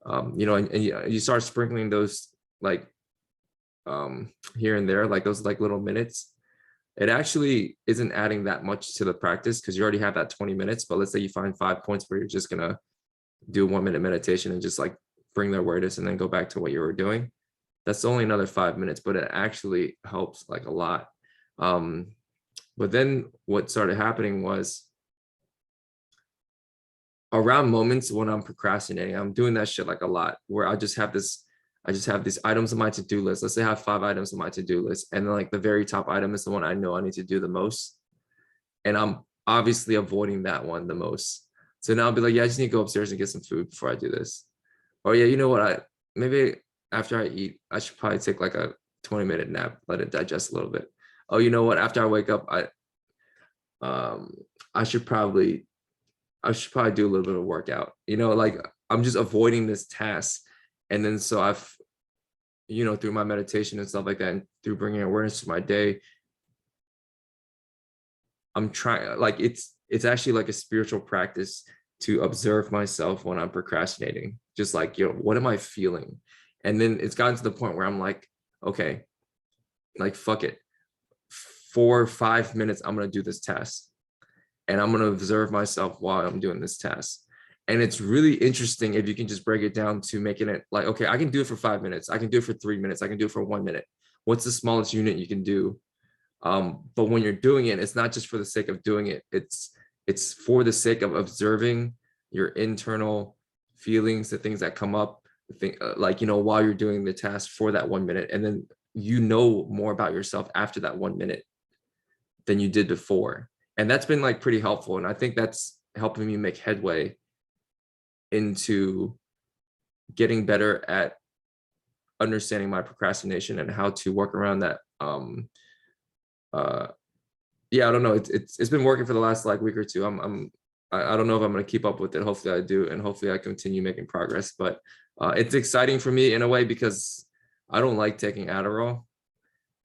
You know, and you start sprinkling those like here and there, like those like little minutes. It actually isn't adding that much to the practice because you already have that 20 minutes. But let's say you find 5 points where you're just gonna do a 1 minute meditation and just like bring the awareness and then go back to what you were doing. That's only another 5 minutes, but it actually helps like a lot. But then what started happening was around moments when I'm procrastinating, I'm doing that shit like a lot, where I just have these items on my to-do list. Let's say I have 5 items on my to-do list, and then like the very top item is the one I know I need to do the most. And I'm obviously avoiding that one the most. So now I'll be like, yeah, I just need to go upstairs and get some food before I do this. Or yeah, you know what? Maybe after I eat, I should probably take like a 20-minute nap, let it digest a little bit. Oh, you know what? After I wake up, um I should probably do a little bit of workout. You know, like I'm just avoiding this task. And then so I've, you know, through my meditation and stuff like that, and through bringing awareness to my day, I'm trying, like, it's actually like a spiritual practice to observe myself when I'm procrastinating. Just like, you know, what am I feeling? And then it's gotten to the point where I'm like, okay, like fuck it. For 5 minutes, I'm gonna do this task. And I'm going to observe myself while I'm doing this task. And it's really interesting if you can just break it down to making it like, okay, I can do it for 5 minutes. I can do it for 3 minutes. I can do it for 1 minute. What's the smallest unit you can do? But when you're doing it, it's not just for the sake of doing it. It's for the sake of observing your internal feelings, the things that come up, like, you know, while you're doing the task for that 1 minute. And then you know more about yourself after that 1 minute than you did before. And that's been like pretty helpful. And I think that's helping me make headway into getting better at understanding my procrastination and how to work around that. Uh, yeah, I don't know. It's been working for the last like week or two. I don't know if I'm gonna keep up with it. Hopefully I do, and hopefully I continue making progress. But it's exciting for me in a way because I don't like taking Adderall,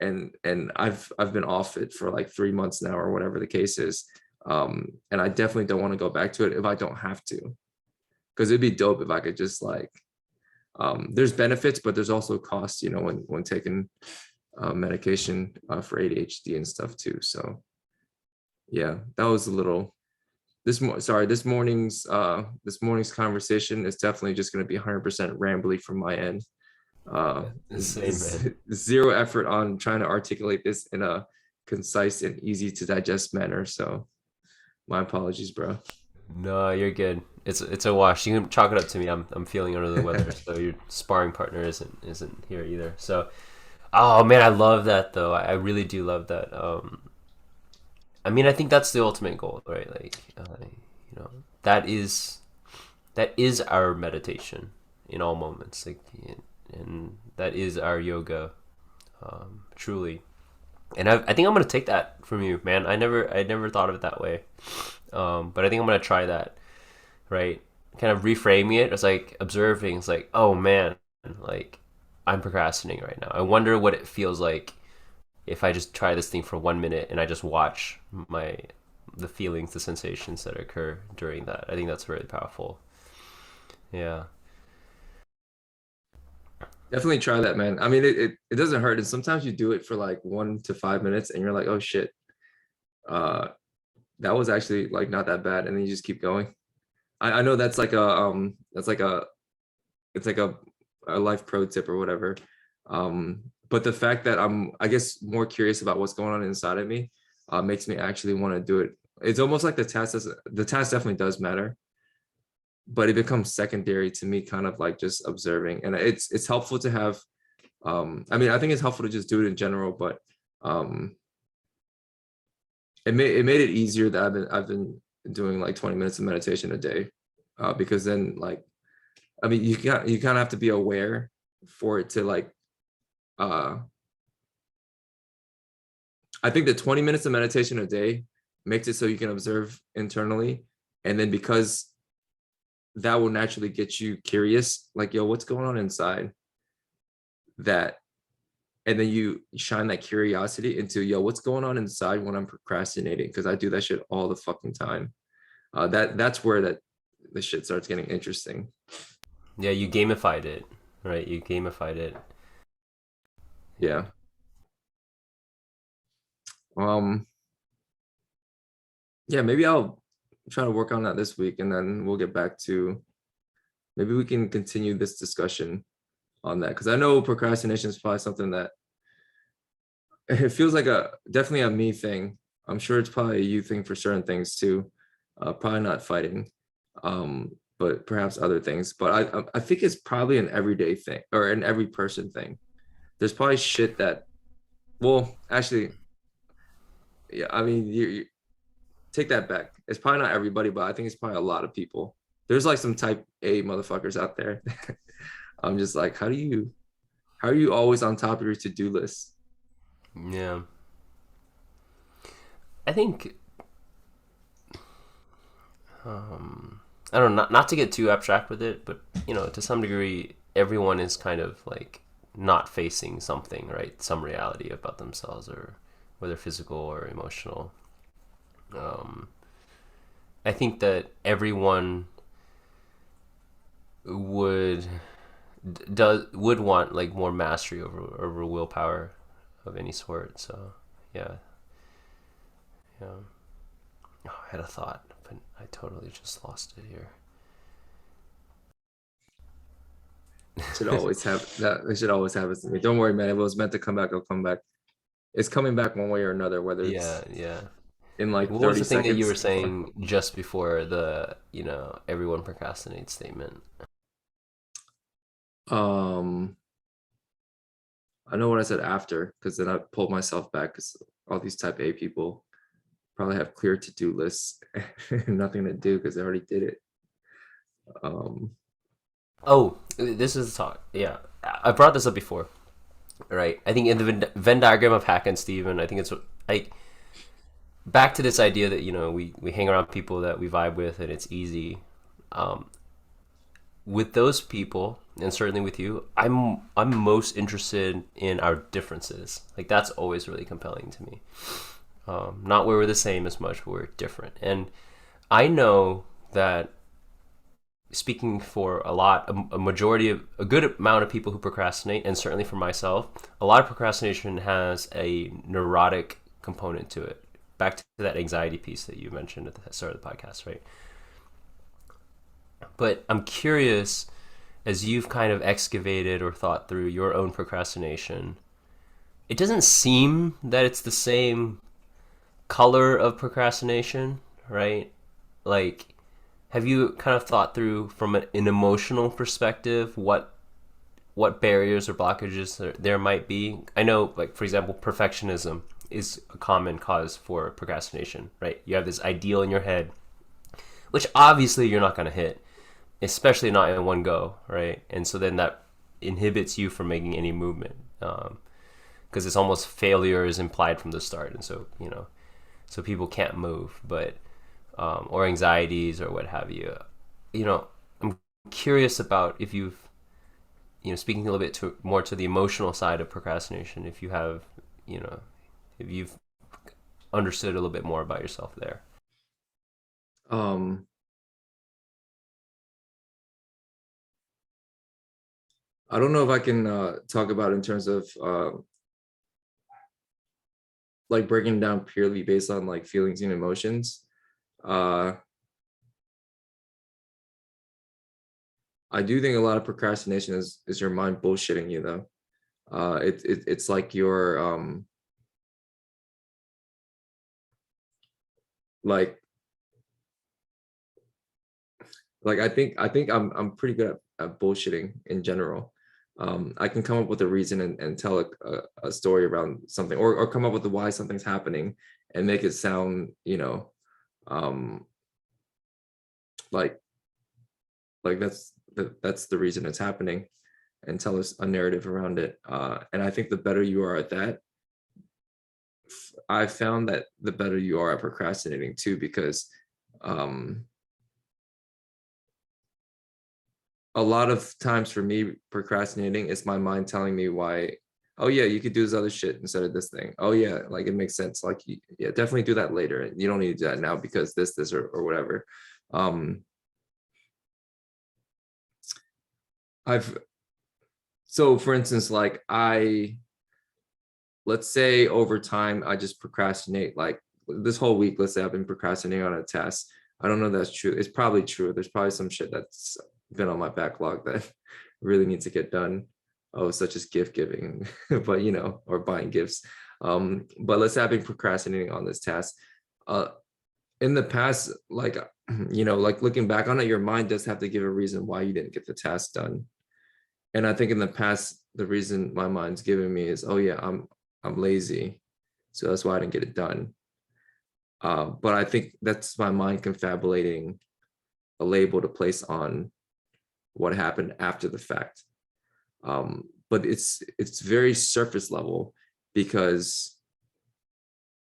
and I've been off it for like 3 months now or whatever the case is. And I definitely don't want to go back to it if I don't have to, because it'd be dope if I could just like there's benefits, but there's also costs, you know, when taking medication for ADHD and stuff too. So yeah, that was a little this morning's conversation is definitely just going to be 100% rambly from my end. Same, man. Zero effort on trying to articulate this in a concise and easy to digest manner. So my apologies, bro. No, you're good. It's a wash. You can chalk it up to me. I'm feeling under the weather, so your sparring partner isn't here either. So, oh man, I love that though. I really do love that. I mean, I think that's the ultimate goal, right? Like, you know, that is our meditation in all moments, like, and that is our yoga, truly. And I think I'm gonna take that from you, man. I never thought of it that way, but I think I'm gonna try that, right? Kind of reframing it. It's like observing. It's like, oh man, like I'm procrastinating right now. I wonder what it feels like if I just try this thing for 1 minute and I just watch the feelings, the sensations that occur during that. I think that's really powerful. Yeah. Definitely try that, man. I mean, it doesn't hurt, and sometimes you do it for like 1 to 5 minutes, and you're like, oh shit, uh, that was actually like not that bad, and then you just keep going. I know that's like that's like it's like a life pro tip or whatever. But the fact that I'm, I guess, more curious about what's going on inside of me, makes me actually want to do it. It's almost like the task definitely does matter, but it becomes secondary to me, kind of like just observing. And it's helpful to have. I mean, I think it's helpful to just do it in general, but um, it made it easier that I've been doing like 20 minutes of meditation a day, because then like, I mean, you kind of have to be aware for it to like, uh I think the 20 minutes of meditation a day makes it so you can observe internally. And then because that will naturally get you curious, like, yo, what's going on inside that? And then you shine that curiosity into, yo, what's going on inside when I'm procrastinating? Because I do that shit all the fucking time. That's where the shit starts getting interesting. Yeah, you gamified it, right? You gamified it. Yeah. Yeah. Um, yeah, maybe I'll try to work on that this week, and then we'll get back to, maybe we can continue this discussion on that, because I know procrastination is probably something that it feels like a definitely a me thing. I'm sure it's probably a you thing for certain things too. Probably not fighting, but perhaps other things. But I think it's probably an everyday thing or an every person thing. There's probably shit that, well, actually, yeah. I mean, you take that back. It's probably not everybody, but I think it's probably a lot of people. There's like some type A motherfuckers out there. I'm just like, how are you always on top of your to-do list? Yeah. I think I don't know, not to get too abstract with it, but you know, to some degree, everyone is kind of like not facing something, right? Some reality about themselves, or whether physical or emotional. Um, I think that everyone would would want like more mastery over willpower of any sort. So yeah, yeah. Oh, I had a thought, but I totally just lost it here. Should always have that. It should always have it to me. Don't worry, man. If it was meant to come back, it'll come back. It's coming back one way or another, whether Yeah, it's yeah. in like What was 30 the thing that you were seconds. saying just before the, everyone procrastinates statement? Um, I know what I said after, because then I pulled myself back, because all these type A people probably have clear to-do lists and nothing to do because they already did it. Um, Oh, this is the talk. Yeah. I brought this up before, right? I think in the Venn diagram of Hack and Steven, I think it's like back to this idea that, you know, we hang around people that we vibe with and it's easy. Um, with those people, and certainly with you, I'm most interested in our differences. Like that's always really compelling to me. Not where we're the same as much, but we're different. And I know that, speaking for a majority of a good amount of people who procrastinate, and certainly for myself, a lot of procrastination has a neurotic component to it. Back to that anxiety piece that you mentioned at the start of the podcast, right? But I'm curious, as you've kind of excavated or thought through your own procrastination, it doesn't seem that it's the same color of procrastination, right? Like, have you kind of thought through from an emotional perspective what barriers or blockages there might be? I know, like, for example, perfectionism is a common cause for procrastination, right? You have this ideal in your head, which obviously you're not going to hit, especially not in one go, right? And so then that inhibits you from making any movement, because it's almost failure is implied from the start, and so, you know, so people can't move, but or anxieties or what have you. You know, I'm curious about if you've, you know, speaking a little bit more to the emotional side of procrastination, if you have, you know, if you've understood a little bit more about yourself there. Um, I don't know if I can talk about in terms of like breaking down purely based on like feelings and emotions. Uh, I do think a lot of procrastination is your mind bullshitting you though. It's like your like I think I'm pretty good at bullshitting in general. I can come up with a reason and tell a story around something, or come up with the why something's happening and make it sound, you know, um, like that's the reason it's happening, and tell us a narrative around it. And I think the better you are at that, I found that the better you are at procrastinating too, because um, a lot of times for me, procrastinating is my mind telling me why. Oh yeah, you could do this other shit instead of this thing. Oh yeah, like it makes sense. Like yeah, definitely do that later. You don't need to do that now because this or whatever. Um, I've so for instance, like let's say over time I just procrastinate. Like this whole week, let's say I've been procrastinating on a test. I don't know if that's true. It's probably true. There's probably some shit that's been on my backlog that really needs to get done. Oh, such as gift giving, but you know, or buying gifts. But let's say I've been procrastinating on this task. Uh, in the past, like you know, like looking back on it, your mind does have to give a reason why you didn't get the task done. And I think in the past, the reason my mind's giving me is, oh yeah, I'm lazy, so that's why I didn't get it done. But I think that's my mind confabulating a label to place on what happened after the fact. But it's very surface level because,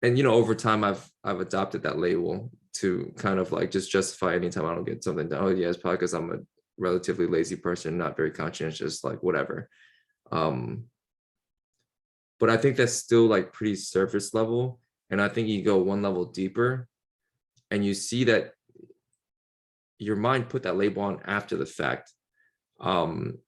and you know, over time I've adopted that label to kind of like just justify anytime I don't get something done. Oh yeah, it's probably because I'm a relatively lazy person, not very conscientious, like whatever. Um, but I think that's still like pretty surface level. And I think you go one level deeper and you see that your mind put that label on after the fact. Um,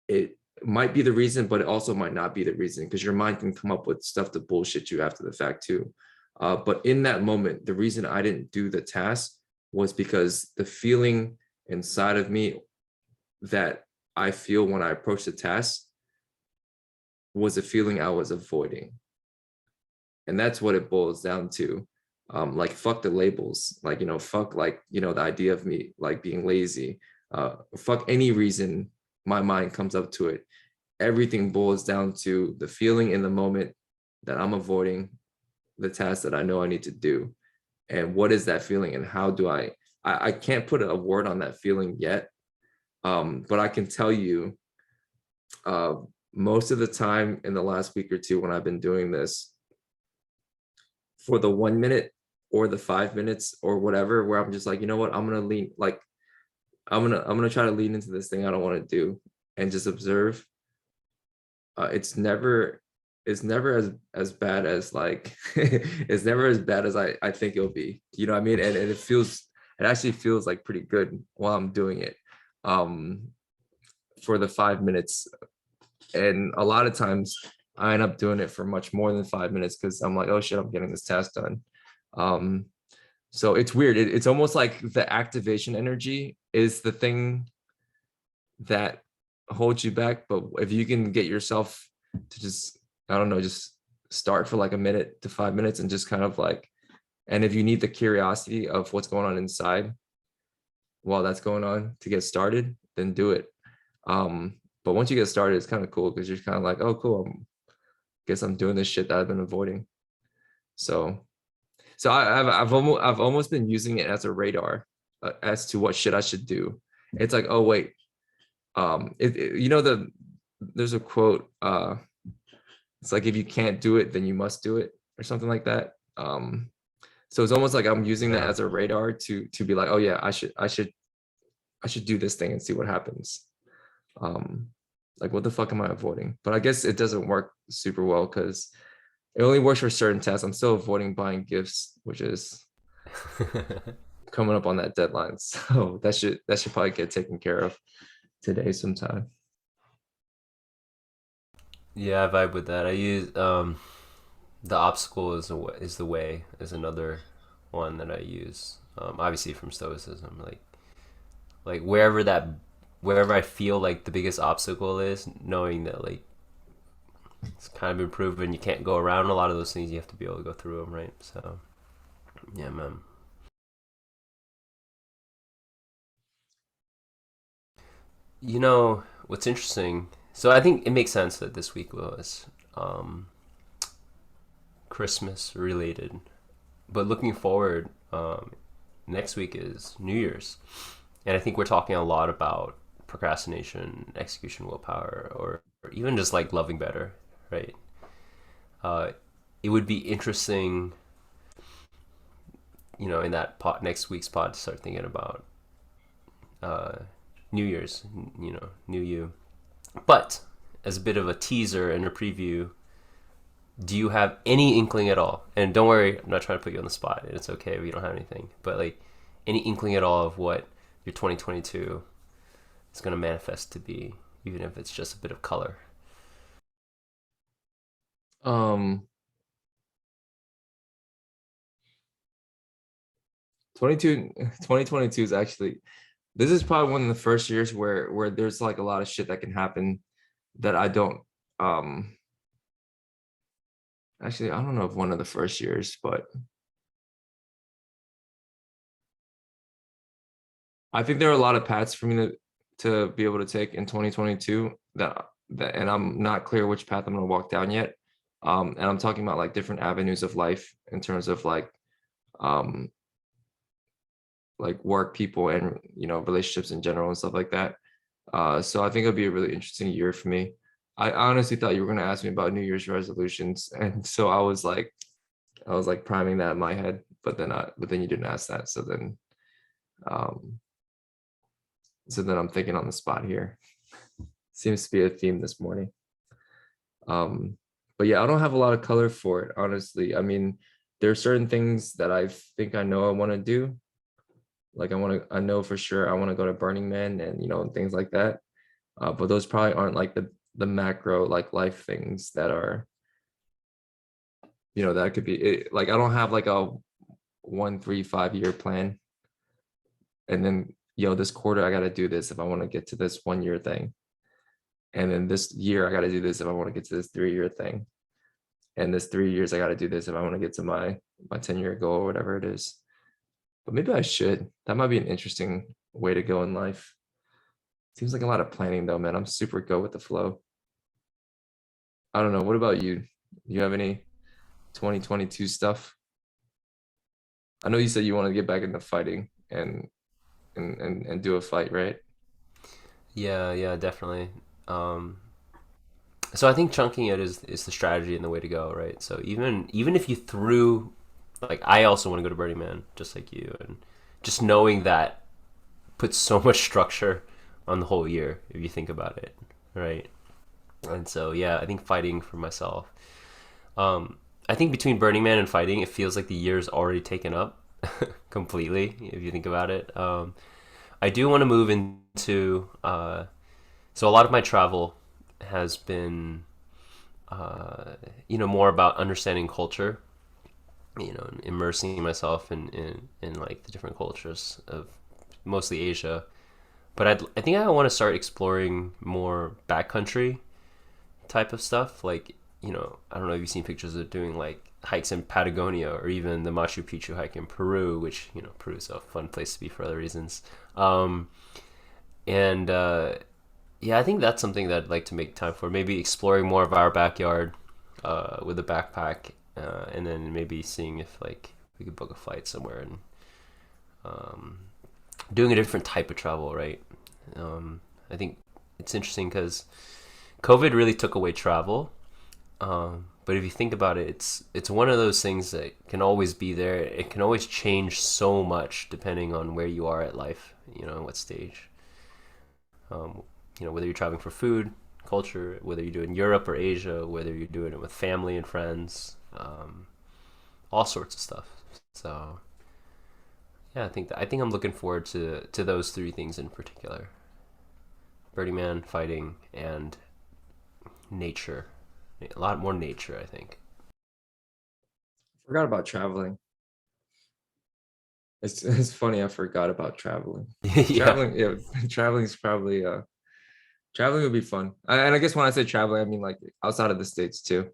it might be the reason, but it also might not be the reason because your mind can come up with stuff to bullshit you after the fact too. But in that moment, the reason I didn't do the task was because the feeling inside of me that I feel when I approach the task was a feeling I was avoiding. And that's what it boils down to. Like fuck the labels, like, you know, fuck like, you know, the idea of me like being lazy, fuck any reason my mind comes up to it. Everything boils down to the feeling in the moment that I'm avoiding the task that I know I need to do. And what is that feeling and how do I can't put a word on that feeling yet. But I can tell you Uh, Most of the time in the last week or two when I've been doing this, for the 1 minute or the 5 minutes or whatever, where I'm just like, you know what, I'm gonna lean like I'm gonna try to lean into this thing I don't want to do and just observe. It's never as bad as like it's never as bad as I think it'll be. You know what I mean? And it actually feels like pretty good while I'm doing it. Um, for the 5 minutes, and a lot of times I end up doing it for much more than 5 minutes because I'm like, oh shit, I'm getting this task done. Um, so it's weird. It's almost like the activation energy is the thing that holds you back. But if you can get yourself to just, I don't know, just start for like a minute to 5 minutes and just kind of like, and if you need the curiosity of what's going on inside while that's going on to get started, then do it. But once you get started, it's kind of cool because you're kind of like, oh, cool. Guess I'm doing this shit that I've been avoiding. So, I've almost been using it as a radar as to what shit I should do. It's like, oh wait, you know there's a quote. It's like if you can't do it, then you must do it, or something like that. So it's almost like I'm using that Yeah. as a radar to be like, oh yeah, I should do this thing and see what happens. Um, like what the fuck am I avoiding? But I guess it doesn't work super well because it only works for certain tests. I'm still avoiding buying gifts, which is coming up on that deadline. So that should probably get taken care of today sometime. Yeah, I vibe with that. I use the obstacle is the way is another one that I use. Obviously from Stoicism, like wherever I feel like the biggest obstacle is, knowing that like it's kind of been proven you can't go around a lot of those things. You have to be able to go through them, right? So yeah, man. You know what's interesting? So I think it makes sense that this week was um, Christmas related, but looking forward, next week is New Year's, and I think we're talking a lot about procrastination, execution, willpower, or even just like loving better, right? Uh, it would be interesting, in that next week's pod to start thinking about uh, New Year's, new you. But as a bit of a teaser and a preview, do you have any inkling at all? And don't worry, I'm not trying to put you on the spot. It's okay if you don't have anything. But like any inkling at all of what your 2022 is going to manifest to be, even if it's just a bit of color. Um, 22, 2022 is actually, this is probably one of the first years where there's like a lot of shit that can happen that I don't um actually I don't know if one of the first years, but I think there are a lot of paths for me to be able to take in 2022 that and I'm not clear which path I'm gonna walk down yet. And I'm talking about like different avenues of life in terms of um like work, people, and relationships in general and stuff like that. So I think it'll be a really interesting year for me. I honestly thought you were gonna ask me about New Year's resolutions, and so I was like priming that in my head, but then you didn't ask that, um, so then I'm thinking on the spot here. Seems to be a theme this morning. Um, but yeah, I don't have a lot of color for it, honestly. I mean, there are certain things that I think I know I want to do. Like I know for sure I want to go to Burning Man and and things like that. But those probably aren't like the macro like life things that are, that could be it. Like I don't have like a 1, 3, 5 year plan. And then, this quarter I got to do this if I want to get to this 1 year thing. And then this year I got to do this if I want to get to this 3 year thing. And this 3 years I got to do this if I want to get to my 10 year goal or whatever it is. But maybe I should. That might be an interesting way to go in life. Seems like a lot of planning though, man. I'm super go with the flow. I don't know. What about you? Do you have any 2022 stuff? I know you said you want to get back into fighting and do a fight, right? Yeah, yeah, definitely. Um, So I think chunking it is the strategy and the way to go, right? So even if you threw, like, I also want to go to Burning Man just like you, and just knowing that puts so much structure on the whole year if you think about it, right? And so yeah, I think fighting for myself. I think between Burning Man and fighting, it feels like the year's already taken up completely if you think about it. I do want to move into so a lot of my travel has been more about understanding culture, immersing myself in like the different cultures of mostly Asia. But I think I want to start exploring more backcountry type of stuff. Like, I don't know if you've seen pictures of doing like hikes in Patagonia or even the Machu Picchu hike in Peru, which, Peru is a fun place to be for other reasons. And Yeah, I think that's something that I'd like to make time for. Maybe exploring more of our backyard with a backpack, and then maybe seeing if like we could book a flight somewhere and um, doing a different type of travel, right? I think it's interesting because COVID really took away travel. But if you think about it, it's one of those things that can always be there. It can always change so much depending on where you are at life, what stage. Um, whether you're traveling for food, culture, whether you're doing Europe or Asia, whether you're doing it with family and friends, all sorts of stuff. So yeah, I think I'm looking forward to those three things in particular: Birdie Man, fighting, and nature. A lot more nature, I think. Forgot about traveling. It's funny. I forgot about traveling. Yeah, Traveling, yeah, traveling is probably traveling would be fun. And I guess when I say traveling, I mean like outside of the states too.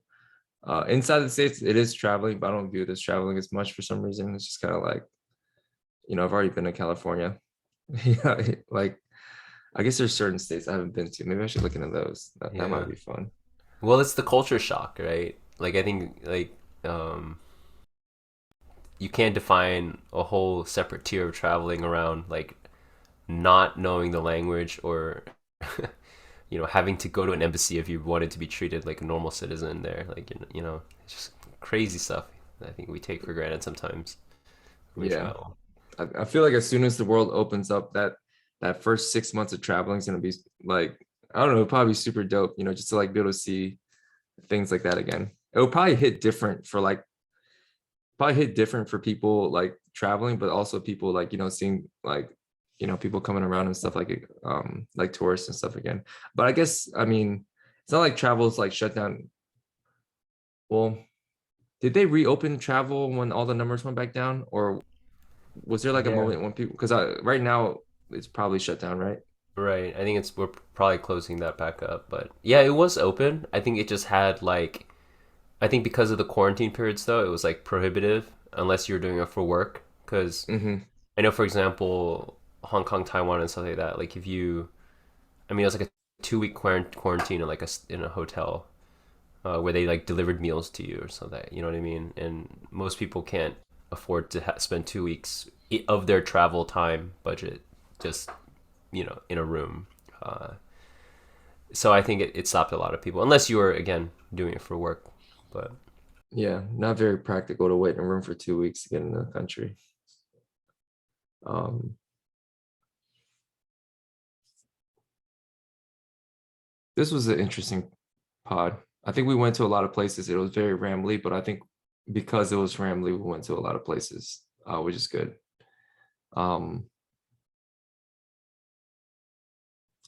Inside the states, it is traveling, but I don't view it as traveling as much for some reason. It's just kind of like, I've already been to California. Yeah, like I guess there's certain states I haven't been to. Maybe I should look into those. That yeah. might be fun. Well, it's the culture shock, right? Like I think like um, you can't define a whole separate tier of traveling around like not knowing the language or having to go to an embassy if you wanted to be treated like a normal citizen there. Like, it's just crazy stuff that I think we take for granted sometimes when we Yeah. travel. I feel like as soon as the world opens up, that first 6 months of traveling is gonna be like, I don't know, probably super dope, just to like be able to see things like that again. It will probably hit different for people like traveling, but also people like, seeing like, people coming around and stuff like tourists and stuff again. But I guess, I mean, it's not like travel's like shut down. Well, did they reopen travel when all the numbers went back down, or was there like a Yeah. moment when people, because right now it's probably shut down, right? Right. I think we're probably closing that back up, but yeah, it was open. I think it just had like I think because of the quarantine periods though, it was like prohibitive unless you're doing it for work. Because Mm-hmm. I know, for example, Hong Kong, Taiwan, and stuff like that. Like if I mean, it was like a 2 week quarantine in like in a hotel where they like delivered meals to you or something. You know what I mean? And most people can't afford to spend 2 weeks of their travel time budget just in a room. Uh, so I think it stopped a lot of people, unless you were again doing it for work. But Yeah, not very practical to wait in a room for 2 weeks to get in the country. Um, this was an interesting pod. I think we went to a lot of places. It was very rambly, but I think because it was rambly, we went to a lot of places, which is good. Um,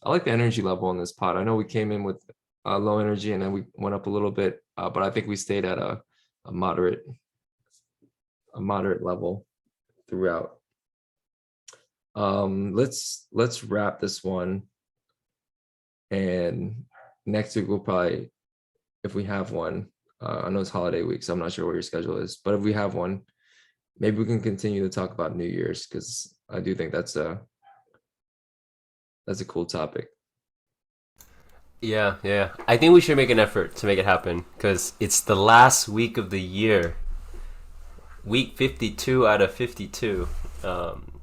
I like the energy level on this pod. I know we came in with low energy and then we went up a little bit, but I think we stayed at a moderate a moderate level throughout. Let's wrap this one, and next week we'll probably, if we have one, I know it's holiday week, so I'm not sure what your schedule is, but if we have one, maybe we can continue to talk about New Year's because I do think that's a cool topic. yeah, yeah, I think we should make an effort to make it happen because it's the last week of the year, week 52 out of 52. Um,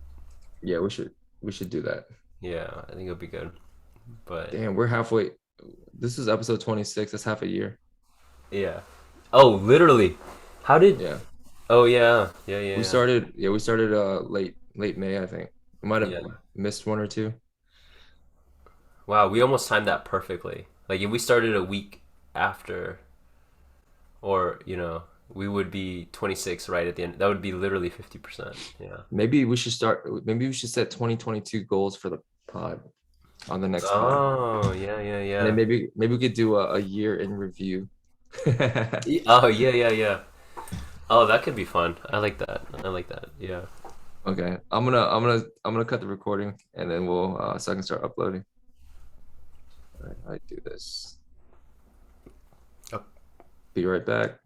Yeah, we should do that. yeah, I think it'll be good. But Damn, we're halfway. This is episode 26. That's half a year. Yeah. Oh, literally. How did? Yeah. Oh yeah, yeah, We yeah, started, yeah, we started late May, I think. We might have yeah. Yeah. missed one or two. Wow, we almost timed that perfectly. Like if we started a week after, or we would be 26 right at the end. That would be literally 50%. Yeah. Maybe we should set 2022 goals for the pod on the next pod. Oh yeah, yeah, And then yeah. maybe we could do a year in review. Oh yeah, yeah, yeah. Oh, that could be fun. I like that. I like that. Yeah. Okay. I'm gonna cut the recording and then we'll so I can start uploading. All right, I do this. Oh. Be right back.